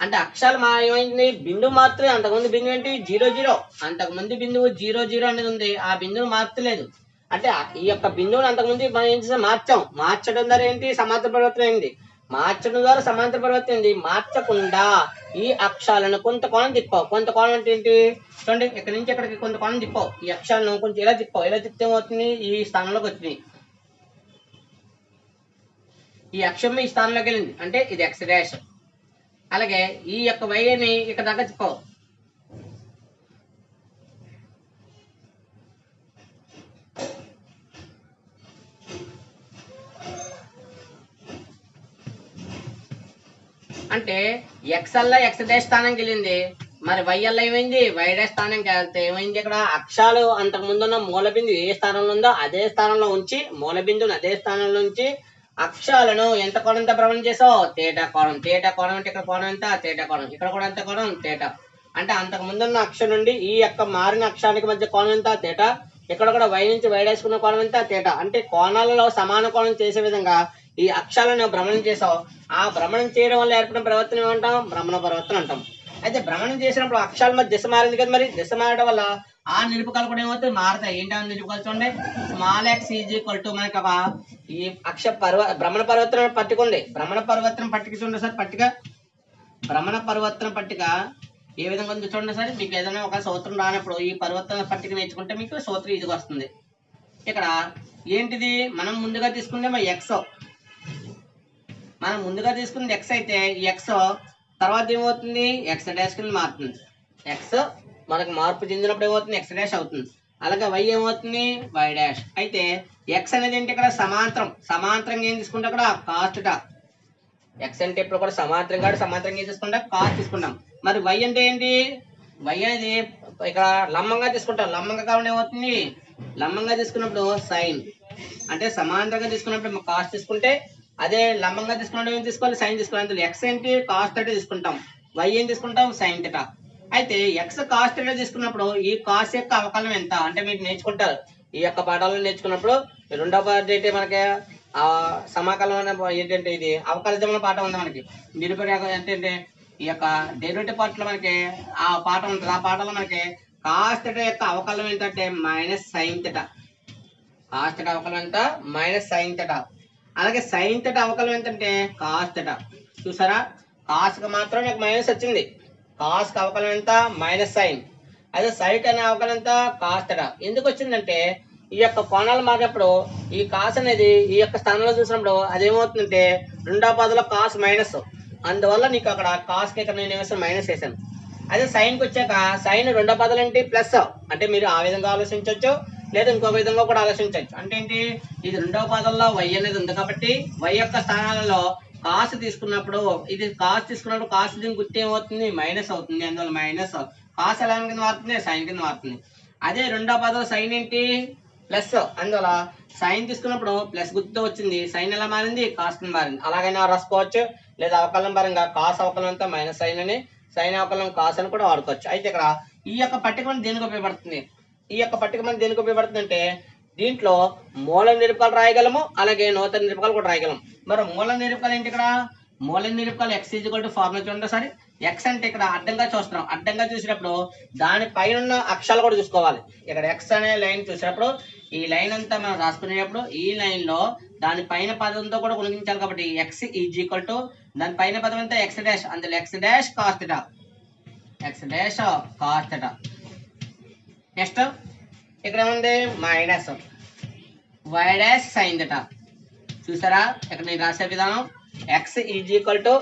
అంటే అక్షరాలు ఏమైంది? బిందువు మాత్రమే. అంతకుముందు బిందువు ఏంటి? 0 0. అంతకుముందు బిందువు 0 0 అనేది ఉంది. ఆ బిందువును మార్చలేదు. అంటే ఈ యొక్క బిందువుని అంతకుముందు మనం ఏం చేసాం? మార్చడం ద్వారా ఏంటి? సమాంతర పరివర్తన అయింది. మార్చడం ద్వారా సమాంతర పరివర్తన అయింది. మార్చకుండా ఈ అక్షరాలను కొంత కోణం తిప్పావు. కొంత కోణం అంటే ఏంటి? చూడండి, ఇక్కడ నుంచి ఇక్కడికి కొంత కోణం తిప్పావు. ఈ అక్షరాలను కొంచెం ఇలా తిప్పావు. ఇలా తిప్పితే ఏమవుతుంది? ఈ స్థానంలోకి వచ్చింది. ఈ అక్షరం ఈ స్థానంలోకి వెళ్ళింది. అంటే ఇది x డాష్. అలాగే ఈ యొక్క వైని ఇక్కడ దాకా తిప్పావు. అంటే x అల్లా x డాష్ స్థానంకి వెళ్ళింది. మరి y అల్లా ఏమైంది? y డాష్ స్థానంకి వెళ్తే ఏమైంది? ఇక్కడ అక్షరాలు అంతకు ముందున్న మూల బిందువు ఏ స్థానంలో ఉందో అదే స్థానంలో ఉంచి, మూల బిందువుని అదే స్థానంలో ఉంచి అక్షరాలను ఎంత కోణంతో భ్రమణం చేసావు? తీటా కోణం. అంటే ఇక్కడ కోణం ఎంత? తీటా కోణం. ఇక్కడ కూడా ఎంత కోణం? తీటా. అంటే అంతకు ముందున్న అక్షరం నుండి ఈ యొక్క మారిన అక్షరానికి మధ్య కోణం ఎంత? తీటా. ఇక్కడ కూడా y నుంచి y డాష్కున్న కోణం ఎంత? తీటా. అంటే కోణాలలో సమాన కోణం చేసే విధంగా ఈ అక్షరాలను భ్రమణం చేసావు. ఆ భ్రమణం చేయడం వల్ల ఏర్పడిన పరివర్తన ఏమంటాం? భ్రమణ పరివర్తన అంటాం. అయితే భ్రమణం చేసినప్పుడు అక్షరాల మధ్య దిశ మారింది కదా. మరి దిశ మారడం వల్ల ఆ నిరూపకాలు కూడా ఏమవుతాయి? మారుతాయి. ఏంటి ఆ నిరూపకాలు చూడండి. స్మాల్ x మనకి ఒక ఈ భ్రమణ పరివర్తన పట్టిక ఉంది. భ్రమణ పరివర్తన పట్టిక చూడండి సార్. భ్రమణ పరివర్తన పట్టిక ఏ విధంగా ఉంది చూడండి సార్. మీకు ఏదైనా ఒక సూత్రం రానప్పుడు ఈ పరివర్తన పట్టిక నేర్చుకుంటే మీకు సూత్రం ఇదిగా వస్తుంది. ఇక్కడ ఏంటిది? మనం ముందుగా తీసుకుంటే మా ఎక్స్. మనం ముందుగా తీసుకుంది x అయితే ఈ x తర్వాత ఏమవుతుంది? x డాష్ కింద మారుతుంది. x మనకు మార్పు చెందినప్పుడు ఏమవుతుంది? x డాష్ అవుతుంది. అలాగే y ఏమవుతుంది? y dash. అయితే x అనేది ఏంటి? ఇక్కడ సమాంతరంగా ఏం తీసుకుంటే అక్కడ కాస్ట్ ట. x అంటే ఇప్పుడు కూడా సమాంతరంగా ఏం తీసుకుంటా? కాస్ట్ తీసుకుంటాం. మరి y అంటే ఏంటి? y అనేది ఇక్కడ లంబంగా తీసుకుంటాం. లంబంగా కావాలి ఏమవుతుంది? లంబంగా తీసుకున్నప్పుడు సైన్. అంటే సమాంతరంగా తీసుకున్నప్పుడు కాస్ట్ తీసుకుంటే, అదే లంబంగా తీసుకున్నప్పుడు ఏం తీసుకోవాలి? సైన్ తీసుకోవాలి. అందులో x ఏంటి? కాస్ట్ థీటా తీసుకుంటాం. y ఏం తీసుకుంటాం? Sine theta. అయితే x కాస్ట్ థీటా తీసుకున్నప్పుడు ఈ కాస్ట్ యొక్క అవకలనం ఎంత అంటే మీరు నేర్చుకుంటారు. ఈ యొక్క పాఠాలను నేర్చుకున్నప్పుడు రెండవ పార్ట్ ఏంటి? మనకి ఆ సమాకలనం ఏంటంటే ఇది అవకలజముల పాఠం ఉంది మనకి. నిరుపయోగం ఏంటంటే ఈ యొక్క డెరివేటివ్ పార్ట్లో మనకి ఆ పాఠం ఉంటుంది. ఆ పాఠంలో మనకి కాస్ థీటా యొక్క అవకలనం ఏంటంటే minus sine theta. Cos theta అవకలనం ఎంత మైనస్ సైన్ థీటా. అలాగే సైన్ థీటా అవకలనం ఏంటంటే కాస్ థీటా. చూసారా, కాస్కి మాత్రం నాకు మైనస్ వచ్చింది. కాస్కి అవకలనం ఎంత మైనస్ సైన్. అదే సైట్ అనే అవకలనం ఎంత కాస్ థీటా. ఎందుకు వచ్చిందంటే ఈ యొక్క కోణాలు మారినప్పుడు ఈ కాస్ అనేది ఈ యొక్క స్థానంలో చూసినప్పుడు అదేమవుతుందంటే రెండో పదంలో కాస్ మైనస్, అందువల్ల నీకు అక్కడ కాస్కి ఇక్కడ నేను వేసాను మైనస్ వేసాను. అదే సైన్కి వచ్చాక సైన్ రెండో పదాలు ఏంటి ప్లస్. అంటే మీరు ఆ విధంగా ఆలోచించవచ్చు, లేదా ఇంకొక విధంగా కూడా ఆలోచించవచ్చు. అంటే ఏంటి, ఇది రెండవ పదంలో వై అనేది ఉంది కాబట్టి వై యొక్క స్థానాలలో కాస్ తీసుకున్నప్పుడు ఇది కాస్ తీసుకున్నప్పుడు కాస్ దీని గుర్తు ఏమవుతుంది మైనస్ అవుతుంది. అందువల్ల మైనస్. కాస్ ఎలా కింద మారుతుంది సైన్ కింద మారుతుంది. అదే రెండో పదం సైన్ ఏంటి ప్లస్, అందువల్ల సైన్ తీసుకున్నప్పుడు ప్లస్ గుర్తు వచ్చింది, సైన్ ఎలా మారింది కాస్ కింద మారింది. అలాగైనా రాసుకోవచ్చు, లేదా అవకలనం పరంగా కాస్ అవకలనం అంతా మైనస్ సైన్ అని, సైన్ అవకలనం కాస్ అని కూడా వాడుకోవచ్చు. అయితే ఇక్కడ ఈ యొక్క పట్టిక మనకి దేనికి ఉపయోగపడుతుంది, ఈ యొక్క పట్టిక మనకి దేనికి ఉపయోగపడుతుంది అంటే దీంట్లో మూల నిరూపకాలు రాయగలము, అలాగే నూతన నిరూపకాలు కూడా రాయగలము. మరి మూల నిరూపకాలు ఏంటి, ఇక్కడ మూల నిరూపకాలు ఎక్స్ ఈజ్వల్ టు ఫార్ములా చూడండి ఒకసారి. ఎక్స్ అంటే ఇక్కడ అడ్డంగా చూస్తున్నాం, అడ్డంగా చూసినప్పుడు దాని పైన ఉన్న అక్షరాలు కూడా చూసుకోవాలి. ఇక్కడ ఎక్స్ అనే లైన్ చూసినప్పుడు ఈ లైన్ అంతా మనం రాసుకునేటప్పుడు ఈ లైన్ లో దాని పైన పదంతో కూడా గుణించాలి. కాబట్టి ఎక్స్ ఈజ్ ఈక్వల్ టు దాని పైన పదం అంతా ఎక్స్ డాష్, అందులో x dash cos theta, x dash cos theta. Next ఇక్కడ ఏముంది minus y dash sine theta. చూసారా ఇక్కడ నేను రాసే విధానం x is equal to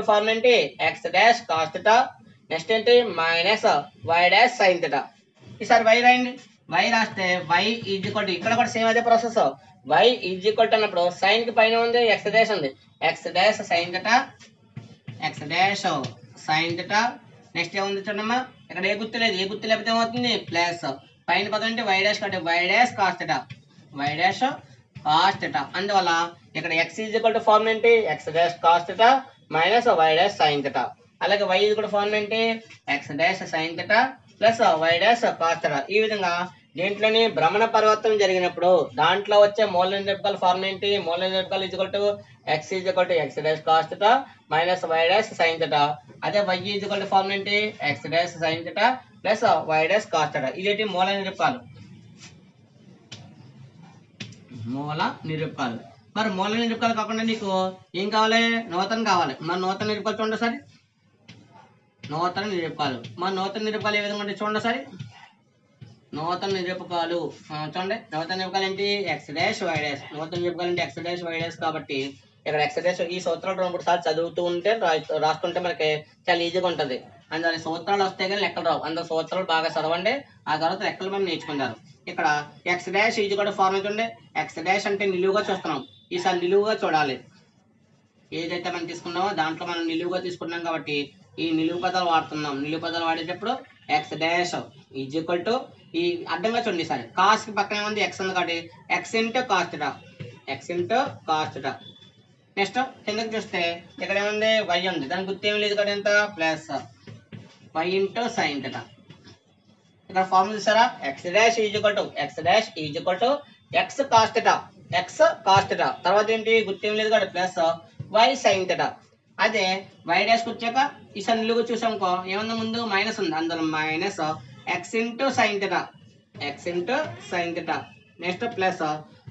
formula ఏంటి x dash cos theta. Next ఏంటి minus y dash sine theta. ఈసారి వై రాయండి. వై రాస్తే వై ఈజ్ ఈక్వల్ టు ఇక్కడ కూడా సేమ్ అదే process. Y is equal to అన్నప్పుడు సైన్ కి పైన ఉంది ఎక్స్ డాష్ ఉంది, x dash sine theta, x dash sine theta. Next ఏముంది చూడమ్మా, ఇక్కడ ఏ గుర్తు లేదు, ఏ గుర్తు లేకపోతే ఏమవుతుంది ప్లస్. పైన పదం అంటే వై డాష్ కాబట్టి y dash cos theta, y dash cos theta. అందువల్ల ఇక్కడ x is equal to formula ఏంటి x dash cos theta minus y dash sine theta. అలాగే వై ఈజ్ కూడా ఫార్ములా ఏంటి x dash sine theta plus y dash cos theta. ఈ విధంగా దీంట్లోని భ్రమణ పరివర్తనం జరిగినప్పుడు దాంట్లో వచ్చే మూల నిరూపకాల ఫార్ములా ఏంటి, మూల నిరూపకాలు is equal to x is equal to x dash cos theta minus y dash sine theta. అదే y is equal to formula ఏంటి x dash sine theta plus y dash cos theta. ఇదేంటి మూల నిరూపకాలు, మూల నిరూపకాలు. మరి మూల నిరూపకాలు కాకుండా నీకు ఏం కావాలి నూతన కావాలి. మరి నూతన నిరూపకాలు చూడండి ఒకసారి, నూతన నిరూపకాలు. మరి నూతన నిరూపకాలు ఏ విధంగా ఉంటాయి చూడండి ఒకసారి. నూతన నిరూపకాలు చూడండి, నూతన నిరూపకాలు ఏంటి ఎక్స్ డాష్ వై డాష్. నూతన నిరూపకాలు ఏంటి ఎక్స్ డాష్ వై డాష్ కాబట్టి ఇక్కడ ఎక్స్ డాష్ ఈ సూత్రాలు 2-3 సార్లు చదువుతూ ఉంటే రాస్తుంటే మనకి చాలా ఈజీగా ఉంటుంది. అందులో సూత్రాలు వస్తే కానీ లెక్కలు రావు. అందులో సూత్రాలు బాగా చదవండి, ఆ తర్వాత లెక్కలు మనం నేర్చుకుంటారు. ఇక్కడ ఎక్స్ డాష్ ఈజ్ కూడా ఫార్ములా చూడండి. ఎక్స్ డాష్ అంటే నిలువుగా చూస్తున్నాం, ఈసారి నిలువుగా చూడాలి. ఏదైతే మనం తీసుకున్నామో దాంట్లో మనం నిలువుగా తీసుకున్నాం కాబట్టి ఈ నిలువు పదాలు వాడుతున్నాం. నిలువు పదాలు వాడేటప్పుడు X dash is equal to ఈ అడ్డంగా చూడండి. ఈసారి కాస్ కి పక్కనే ఉంది ఎక్స్ ఉంది కాబట్టి X into cos theta, x into cos theta. Next కిందకి చూస్తే ఇక్కడ ఏముంది వై ఉంది, దానికి గుర్తు ఏమి లేదు కదా ఎంత plus y into sine theta. ఇక్కడ ఫార్ములా చూసారా x dash is equal to x cos theta, x cos theta. తర్వాత ఏంటి గుర్తు ఏమి లేదు కదా ప్లస్ వై సైన్ థీటా. అదే వై డాష్కి వచ్చాక ఈసారి నిలువుగా చూసామనుకో ఏముంది ముందు మైనస్ ఉంది, అందులో minus x into sine theta, x into sine theta. Next plus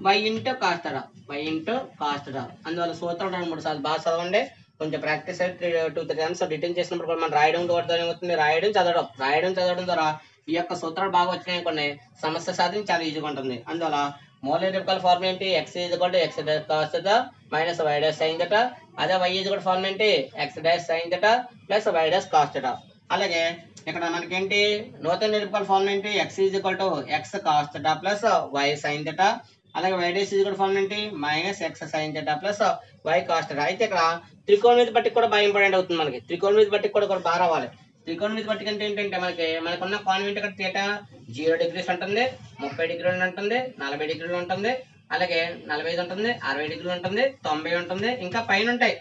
y into cos theta, y into cos theta. అందువల్ల సూత్రం 2-3 సార్లు బాగా చదవండి. కొంచెం ప్రాక్టీస్ అయితే 2-3 టైమ్స్ రిటర్న్ చేసినప్పుడు కూడా మనం రాయడం ఏమవుతుంది రాయడం చదవడం ద్వారా ఈ యొక్క సూత్రాలు బాగా వచ్చినాయి అనుకోండి సమస్య సాధన చాలా ఈజీగా ఉంటుంది. అందువల్ల మూల నిరూపకాల ఫార్ములా ఏంటి x is equal to x dash cos theta minus y dash sine theta. అదే వై ఈజ్ కూడా ఫార్ములా ఏంటి x dash sine theta plus y dash cos theta. అలాగే ఇక్కడ మనకేంటి నూతన నిరూపకాల ఫార్ములా ఏంటి x is equal to x cos theta plus y sine theta. అలాగే వై డాష్ ఈజ్ కూడా ఫార్ములా ఏంటి minus x sine theta plus y cos theta. అయితే ఇక్కడ త్రికోణమితి పట్టిక కూడా బాగా ఇంపార్టెంట్ అవుతుంది మనకి. త్రికోణమితి పట్టిక కూడా బాగా రావాలి. త్రికోణమితి పట్టిక అంటే ఏంటంటే మనకున్న కోణం ఏంటి ఇక్కడ థీటా 0 degrees ఉంటుంది, 30 degrees ఉంటుంది, 40 degrees ఉంటుంది, అలాగే 45 ఉంటుంది, 60 degrees ఉంటుంది, 90 ఉంటుంది, ఇంకా పైన ఉంటాయి.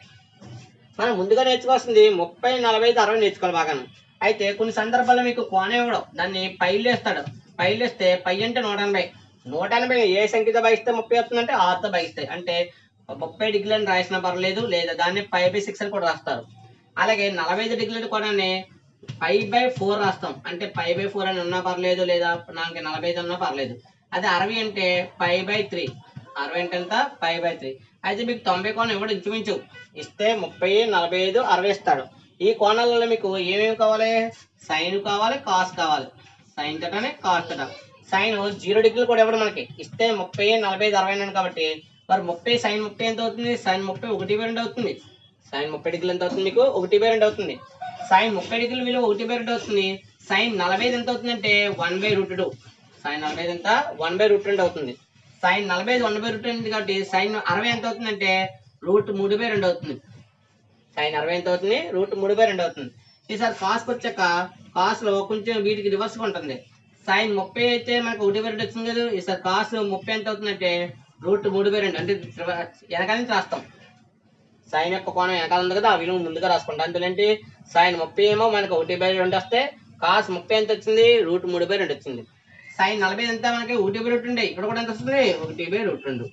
మనం ముందుగా నేర్చుకోవాల్సింది 30, 45, 60 నేర్చుకోవాలి బాగాను. అయితే కొన్ని సందర్భాల్లో మీకు కోణం ఇవ్వడం, దాన్ని పైలేస్తాడు. పైలేస్తే పై అంటే 180, 180 ఏ సంఖ్యతో భాగిస్తే 30 వస్తుందంటే 6తో భాగిస్తాయి. అంటే 30 డిగ్రీలను రాసినా పర్లేదు, లేదా దాన్ని 5/6 అని కూడా రాస్తారు. అలాగే 45 డిగ్రీలు కూడా 5/4 రాస్తాం. అంటే 5/4 అని ఉన్నా పర్లేదు, లేదా నాకు 45 ఉన్నా పర్లేదు. అదే 60 అంటే 5/3. 60 అంటే ఎంత? 5/3. అయితే మీకు 90 కోణం ఇవ్వడం ఇంచుమించు ఇస్తే 30, 45, 60 ఇస్తాడు. ఈ కోణాలలో మీకు ఏమేమి కావాలి? సైన్ కావాలి, కాస్ కావాలి. సైన్ తటనే కాస్ తట. సైన్ 0 డిగ్రీలు కూడా ఇవ్వడం మనకి ఇస్తే 30, 45, 60 కాబట్టి మరి 30 సైన్ 30 ఎంత అవుతుంది? సైన్ 30 1/2 అవుతుంది. సైన్ 30 డిగ్రీలు ఎంత అవుతుంది? మీకు 1/2 అవుతుంది. సైన్ 30 డిగ్రీల విలువ 1/2 అవుతుంది. సైన్ 45 ఎంత అవుతుందంటే 1/√2. సైన్ 45 ఎంత? 1/√2 అవుతుంది. సైన్ 45 1/√2 కాబట్టి సైన్ 60 ఎంత అవుతుందంటే √3/2 అవుతుంది. సైన్ 60 ఎంత అవుతుంది? √3/2 అవుతుంది. ఈసారి కాస్కి వచ్చాక కాస్లో కొంచెం వీటికి రివర్స్గా ఉంటుంది. సైన్ 30 అయితే మనకు 1/2 వచ్చింది కదా. ఈసారి కాస్ 30 ఎంత అవుతుందంటే √3/2. అంటే వెనకాల నుంచి రాస్తాం. సైన్ యొక్క కోణం వెనకాల ఉంది కదా, ఆ విలువ ముందుగా రాసుకుంటాం. అందులోంటి సైన్ 30 ఏమో మనకు 1/2 వస్తే కాస్ 30 ఎంత వచ్చింది? √3/2 వచ్చింది. సైన్ 40 ఎంత? మనకి 1/2. ఇక్కడ కూడా ఎంత వస్తుంది? 1/2.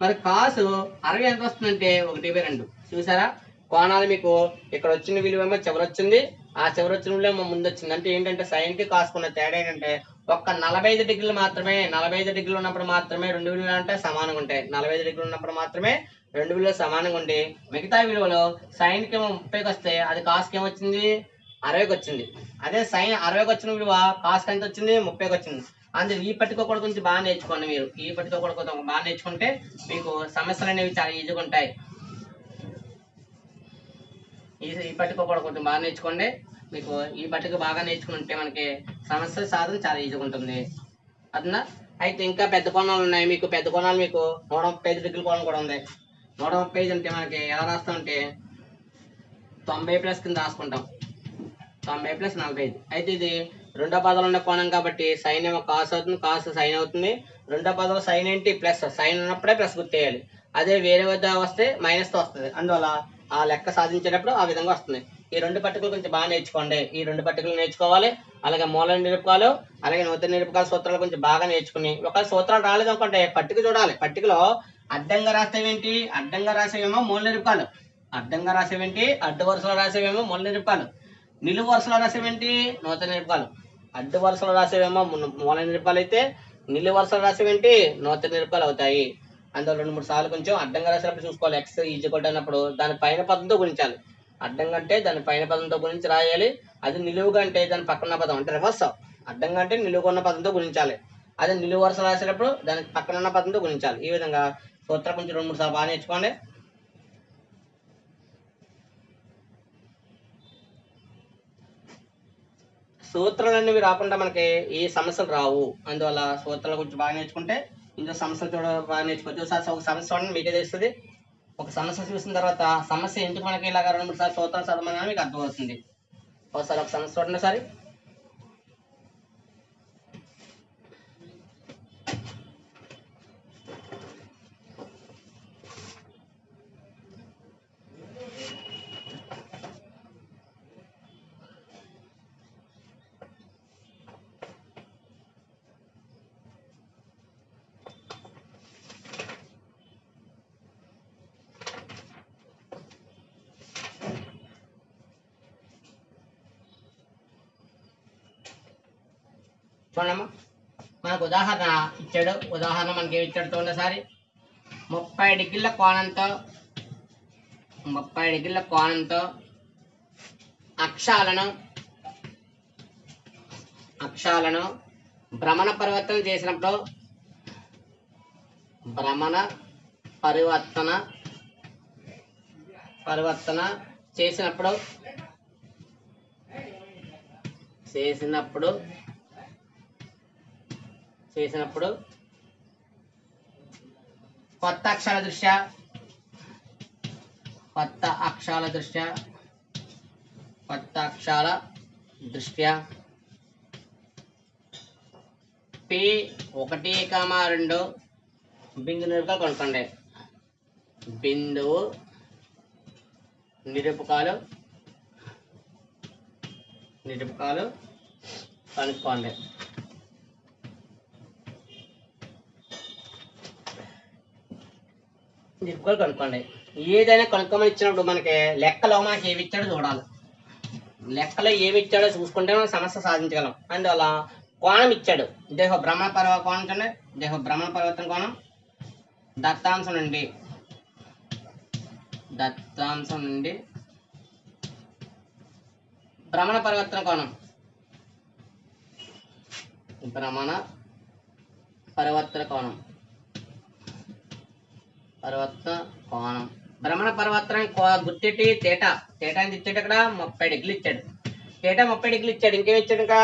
మరి కాసు 60 ఎంత వస్తుందంటే 1/2. చూసారా? కోణాలు మీకు ఇక్కడ వచ్చిన విలువ ఏమో చివరి వచ్చింది, ఆ చివరి వచ్చిన విలువ ఏమో ముందు వచ్చింది. అంటే ఏంటంటే సైన్కి కాసుకున్న తేడా ఏంటంటే ఒక్క 45 డిగ్రీలు మాత్రమే, 45 డిగ్రీలు ఉన్నప్పుడు మాత్రమే రెండు విలువలు అంటే సమానంగా ఉంటాయి. 45 డిగ్రీలు ఉన్నప్పుడు మాత్రమే రెండు విలువలు సమానంగా ఉండి మిగతా విలువలు సైన్కి ఏమో 30కి వస్తే అది కాస్కి ఏమొచ్చింది? 60కి వచ్చింది. అదే సైన్ 60కి వచ్చిన విలువ కాస్కి ఎంత వచ్చింది? 30కి వచ్చింది. అందులో ఈ పట్టిక కూడా కొంచెం బాగా నేర్చుకోండి. మీరు ఈ పట్టిక కూడా కొంచెం బాగా నేర్చుకుంటే మీకు సమస్యలు అనేవి చాలా ఈజీగా ఉంటాయి. ఈ పట్టిక కూడా కొంచెం బాగా నేర్చుకోండి. మీకు ఈ పట్టిక బాగా నేర్చుకుంటే మనకి సమస్య సాధన చాలా ఈజీగా ఉంటుంది. అదనా? అయితే ఇంకా పెద్ద కోణాలు ఉన్నాయి. మీకు పెద్ద కోణాలు మీకు 135 డిగ్రీల కోణం కూడా ఉంది. 135 అంటే మనకి ఎలా రాస్తామంటే 90+ కింద రాసుకుంటాం. 90 + 45. అయితే ఇది రెండో పదాలు ఉన్న కోణం కాబట్టి సైన్ ఏమో కాస్ అవుతుంది, కాస్ సైన్ అవుతుంది. రెండో పదంలో సైన్ ఏంటి? ప్లస్. సైన్ ఉన్నప్పుడే ప్లస్ గుర్తేయాలి. అదే వేరే వద్ద వస్తే మైనస్తో వస్తుంది. అందువల్ల ఆ లెక్క సాధించేటప్పుడు ఆ విధంగా వస్తుంది. ఈ రెండు పట్టికలు కొంచెం బాగా నేర్చుకోండి. ఈ రెండు పట్టికలు నేర్చుకోవాలి. అలాగే మూల నిరూపకాలు, అలాగే నూతన నిరూపకాల సూత్రాలు కొంచెం బాగా నేర్చుకుని, ఒకవేళ సూత్రాలు రాలేదనుకోండి పట్టిక చూడాలి. పట్టికలో అడ్డంగా రాసేవేంటి? అడ్డంగా రాసేవేమో మూల నిరూపకాలు. అడ్డంగా రాసేవేంటి? అడ్డు వరుసలో రాసేవేమో మూల నిరూపకాలు. నిలువు వరుసలో రాసేవేంటి? నూతన నిరూపకాలు. అడ్డు వరుసలో రాసేవేమో మూల నిరూపకాలు అయితే, నిలువు వరుసలో రాసేవేంటి? నూతన నిరూపకాలు అవుతాయి. అందులో 2-3 సార్లు కొంచెం అడ్డంగా రాసినప్పుడు చూసుకోవాలి. x ఈక్వల్ అన్నప్పుడు దాని పైన పదంతో గుణించాలి. అడ్డంగా అంటే దాని పైన పదంతో గుణించి రాయాలి. అది నిలువుగా అంటే దాని పక్కన పదం అంటే రివర్స్. అడ్డంగా అంటే నిలువుగా ఉన్న పదంతో గుణించాలి. అదే నిలువు వరుస రాసేటప్పుడు దానికి పక్కన ఉన్న పదంతో గుణించాలి. ఈ విధంగా సూత్రం కొంచెం 2-3 సార్లు బాగా నేర్చుకోండి. సూత్రాలన్నీ రాకుండా మనకి ఈ సమస్యలు రావు. అందువల్ల సూత్రాల గురించి బాగా నేర్చుకుంటే ఇందులో సమస్యలు బాగా నేర్చుకోవచ్చు. ఒక సమస్య చూడండి, మీకే తెలుస్తుంది. ఒక సమస్య చూసిన తర్వాత సమస్య ఎందుకు మనకి ఇలాగ 2-3 సార్లు సూత్రాలు చదవమని మీకు అర్థమవుతుంది. ఒకసారి ఒక సమస్య చూడండి సరే. చూడమ్మా, మనకు ఉదాహరణ ఇచ్చాడు. ఉదాహరణ మనకి ఏమి ఇచ్చాడు చూడండి ఒకసారి. 30 డిగ్రీల కోణంతో అక్షాలను భ్రమణ పరివర్తన చేసినప్పుడు కొత్త అక్షరాల దృష్ట్యా P1, 2 బిందు నిరూపకాలు కనుక్కోండి. బిందువు నిరూపకాలు కనుక్కోండి. నిరుపుకోలు కనుక్కోండి. ఏదైనా కనుక్కోమని ఇచ్చినప్పుడు మనకి లెక్కలో మనకి ఏమి ఇచ్చాడో చూడాలి. లెక్కలో ఏమి ఇచ్చాడో చూసుకుంటే మనం సమస్య సాధించగలం. అందువల్ల కోణం ఇచ్చాడు. దేహ భ్రమణ కోణం చూడండి. దేహ భ్రమణ పరివర్తన కోణం దత్తాంశం నుండి భ్రమణ పరివర్తన కోణం భ్రమణ పరివర్తన గుర్తెట్టి తేటా ఎంత ఇచ్చాడు ఇక్కడ 30 డిగ్రీలు ఇచ్చాడు. తేటా 30 డిగ్రీలు ఇచ్చాడు. ఇంకేం ఇచ్చాడు? ఇంకా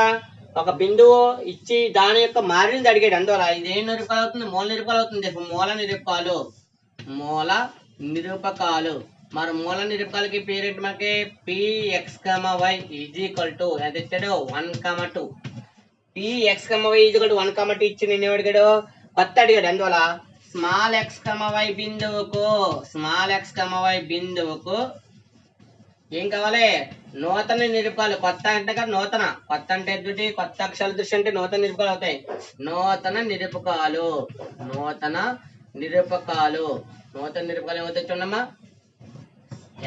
ఒక బిందువు ఇచ్చి దాని యొక్క మారినది అడిగాడు. అందువల్ల ఇది ఏం నిరూపకాలు అవుతుంది? మూల నిరూపకాలు అవుతుంది. మూల నిరూపకాలు. మరి మూల నిరూపకాలకి పీరియడ్ మనకి px, y = ఎంత ఇచ్చాడు? 1, 2. px, y = 1, 2 ఇచ్చి నేను అడిగాడు కొత్త అడిగాడు. అందువల్ల స్మాల్ x, y బిందువుకు ఏం కావాలి? నూతన నిరూపకాలు. కొత్త అంటే కదా నూతన. కొత్త అంటే ఎదుటి కొత్త అక్షరాల దృష్టి అంటే నూతన నిరూపకాలు అవుతాయి. నూతన నిరూపకాలు ఏమవుతాయి చూడమ్మా?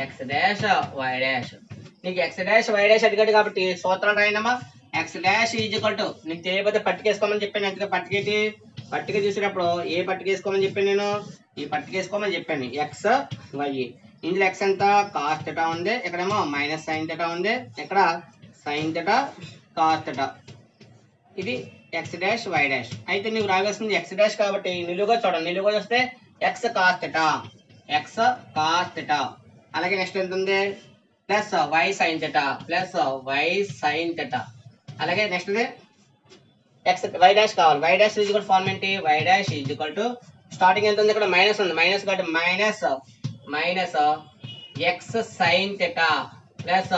x dash y dash. నీకు x డాష్ y డాష్ అడిగాడు కాబట్టి సూత్రం రాయనమ్మా. x డాష్ = నీకు తెలియకపోతే పట్టికేసుకోమని చెప్పాను. ఎందుకంటే పట్టిక చూసినప్పుడు ఏ పట్టిక వేసుకోమని చెప్పాను? నేను ఈ పట్టిక వేసుకోమని చెప్పాను. x y. ఇందులో x ఎంత? cos θ ఉంది. ఇక్కడేమో మైనస్ sin θ ఉంది. ఇక్కడ sin θ cos θ. ఇది x డాష్ y డాష్. అయితే నీకు రావాల్సింది x డాష్ కాబట్టి నిలువుగా చూడండి. నిలువుగా చూస్తే x cos θ. అలాగే నెక్స్ట్ ఎంత ఉంది? Plus y sin θ. అలాగే నెక్స్ట్ y డాష్ కావాలి. y డాష్ ఈజ్ ఫార్మ్ ఏంటి? y డాష్ స్టార్టింగ్ ఎంత ఉంది? ఇక్కడ మైనస్ ఉంది. మైనస్ కాబట్టి minus x sin θ plus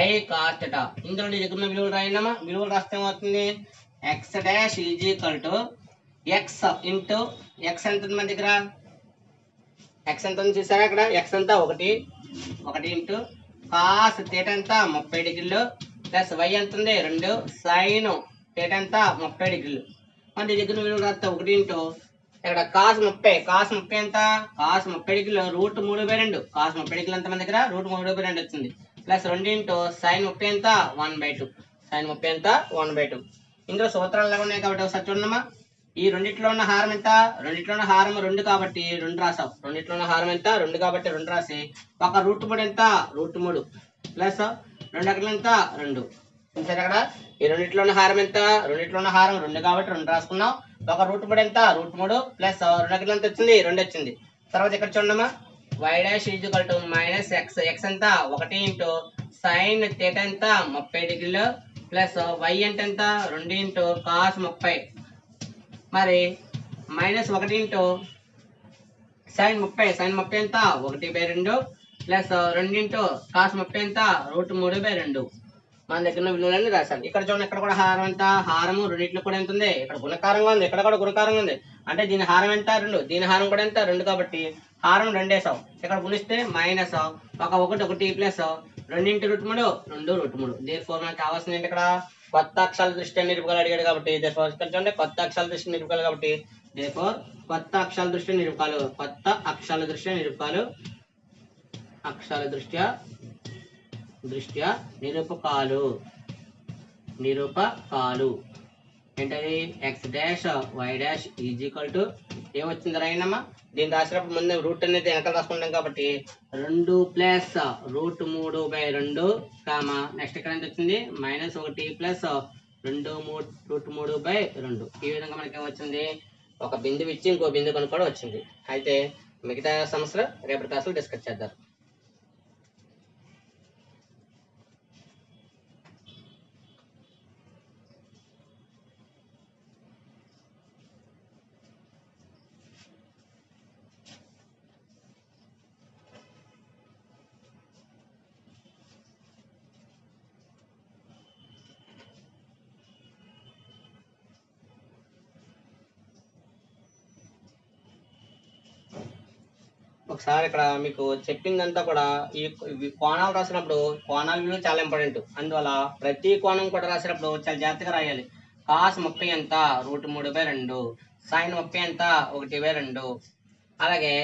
y cos θ. ఇందులో నీ దగ్గర ఉన్న విలువలు రాయండమ్మా. విలువలు రాస్తే ఏమవుతుంది? x dash x into x ఎంత ఉంది మన దగ్గర? x ఎంత ఉంది చూసారా? ఇక్కడ x అంతా 1 ఇంటూ కాస్ θ ఎంత? 30 డిగ్రీలు ప్లస్ y ఎంత ఉంది? 2 sin θ ఎంత? 30 డిగ్రీలు. మన దగ్గర విలువలు రాస్తే 1 ఇంటూ ఇక్కడ కాస్ 30 ఎంత? కాస్ 30 డిగ్రీలు √3/2. కాస్ 30 డిగ్రీలు ఎంత మన దగ్గర? √3/2 వచ్చింది. ప్లస్ 2 ఇంటూ sin 30 ఎంత? 1/2. sin 30 ఎంత? 1/2. ఇందులో సూత్రాలు ఎలా ఉన్నాయి కాబట్టి ఒకసారి చూడమ్మా. ఈ రెండిట్లో ఉన్న హారం ఎంత? రెండిట్లో ఉన్న హారం 2 కాబట్టి 2 రాసావు. రెండిట్లో ఉన్న హారం ఎంత? 2 కాబట్టి 2 రాసి ఒక √3 ఎంత? √3 ప్లస్ 2 అక్కడ ఎంత? 2. చూసారు అక్కడ ఈ రెండిట్లో ఉన్న హారం ఎంత? రెండిట్లో ఉన్న హారం 2 కాబట్టి 2 రాసుకున్నాం. ఒక √3 ఎంత? √3 ప్లస్ 2 అక్కడ ఎంత వచ్చింది? 2 వచ్చింది. తర్వాత ఇక్కడ చూడమ్మా. y dash = minus x. x ఎంత? 1 ఇంటూ sin θ ఎంత? 30 డిగ్రీలు ప్లస్ y అంటే ఎంత? 2 ఇంటూ కాస్ 30. మరి మైనస్ 1 ఇంటూ sin 30 ఎంత? 1/2 ప్లస్ 2 ఇంటూ కాస్ 30 ఎంత? √3/2. మన దగ్గర ఉన్న విలువలన్నీ రాశాను. ఇక్కడ చూడండి. ఇక్కడ కూడా హారం ఎంత? హారము రెండింటిలో కూడా ఎంత ఉంది? ఇక్కడ గుణకారంగా ఉంది. ఇక్కడ కూడా గుణకారంగా ఉంది. అంటే దీని హారం ఎంత? 2. దీని హారం కూడా ఎంత? 2 కాబట్టి హారం 2 వేసావు. ఇక్కడ గుణిస్తే మైనస్ ఒక 1 ప్లస్ 2 ఇంటూ √3 2√3. దేర్ఫోర్ మనకు కావాల్సింది ఏంటి? ఇక్కడ కొత్త అక్షరాల దృష్టి నిరూపకాలు అడిగాడు కాబట్టి దేర్ఫోర్ ఇక్కడ చూడండి. కొత్త అక్షరాల దృష్టి నిరూపకాలు కాబట్టి దేర్ఫోర్ కొత్త అక్షరాల దృష్టి నిరూపకాలు నిరూపకాలు ఏంటది? x డాష్ y డాష్ = ఏమొచ్చింది రాయండమ్మా. దీన్ని రాసినప్పుడు ముందు రూట్ అనేది వెనకాల రాసుకుంటాం కాబట్టి 2 ప్లస్ √3/2 నెక్స్ట్ ఇక్కడ ఎంత వచ్చింది? -1 ప్లస్ 2√3/2. ఈ విధంగా మనకి ఏమొచ్చింది? ఒక బిందువు ఇచ్చి ఇంకో బిందువు కనుక్కోవడం వచ్చింది. అయితే మిగతా సమస్యలు రేపటి క్లాసులో డిస్కస్ చేద్దాం. ఒకసారి ఇక్కడ మీకు చెప్పిందంతా కూడా ఈ కోణాలు రాసినప్పుడు కోణాల విలువ చాలా ఇంపార్టెంట్. అందువల్ల ప్రతి కోణం కూడా రాసినప్పుడు చాలా జాగ్రత్తగా రాయాలి. కాస్ 30 ఎంత? √3/2. sin 30 ఎంత? 1/2. అలాగే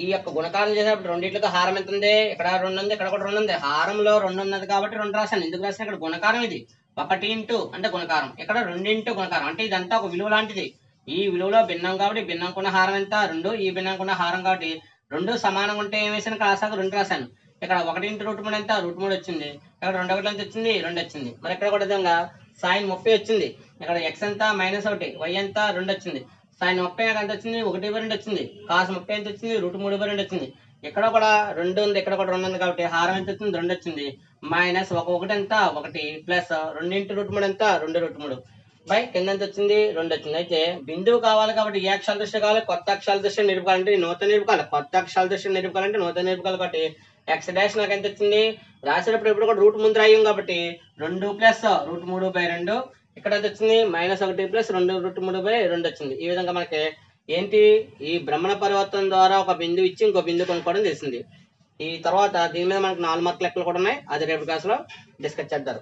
ఈ యొక్క గుణకారం చేసేటప్పుడు రెండింటికి హారం ఎంత ఉంది? ఇక్కడ 2 ఉంది, ఇక్కడ కూడా 2 ఉంది. హారంలో 2 ఉన్నది కాబట్టి 2 రాశాను. ఎందుకు రాశాను? ఇక్కడ గుణకారం ఇది 1 ఇంటూ అంటే గుణకారం, ఇక్కడ 2 ఇంటూ గుణకారం అంటే ఇదంతా ఒక విలువ లాంటిది. ఈ విలువలో భిన్నం కాబట్టి భిన్నంకున్న హారం ఎంత? 2. ఈ భిన్నంకున్న హారం కాబట్టి 2 సమానంగా ఉంటే ఏం వేసాను? రాసాక 2 రాశాను. ఇక్కడ 1 ఇంటూ √3 ఎంత? √3 వచ్చింది. ఇక్కడ 2 ఒకటి ఎంత వచ్చింది? 2 వచ్చింది. మరి ఇక్కడ కూడా విధంగా sin 30 వచ్చింది. ఇక్కడ x ఎంత? -1, y ఎంత? 2 వచ్చింది. sin 30 ఎంత వచ్చింది? 1/2 వచ్చింది. cos 30 ఎంత వచ్చింది? √3/2 వచ్చింది. ఇక్కడ కూడా 2 ఉంది, ఇక్కడ కూడా 2 ఉంది కాబట్టి హారం ఎంత వచ్చింది? 2 వచ్చింది. మైనస్ 1 ఎంత? 1 ప్లస్ 2 ఇంటూ √3 ఎంత? 2√3 బై కింద ఎంత వచ్చింది? 2 వచ్చింది. అయితే బిందువు కావాలి కాబట్టి ఏ అక్షరాల దృష్టి కావాలి? కొత్త అక్షరాల దృష్టి నిలుపుకోవాలంటే నూతన నిలుపుకోవాలి. కొత్త అక్షరాల దృష్టి నిలుపుకోవాలంటే నూతన నిలుపుకోవాలి కాబట్టి x డాష్ నాకు ఎంత వచ్చింది? రాసేటప్పుడు ఇప్పుడు కూడా రూట్ ముందు రాయం కాబట్టి 2 ప్లస్ √3/2 ఇక్కడ ఎంత వచ్చింది? -1 ప్లస్ 2√3/2 వచ్చింది. ఈ విధంగా మనకి ఏంటి? ఈ భ్రమణ పరివర్తన ద్వారా ఒక బిందువు ఇచ్చి ఇంకో బిందువు కొనుక్కోవడం తెలిసింది. ఈ తర్వాత దీని మీద మనకు 4 మార్కుల లెక్కలు కూడా ఉన్నాయి. అది రేపు క్లాస్లో డిస్కస్ చేద్దాం.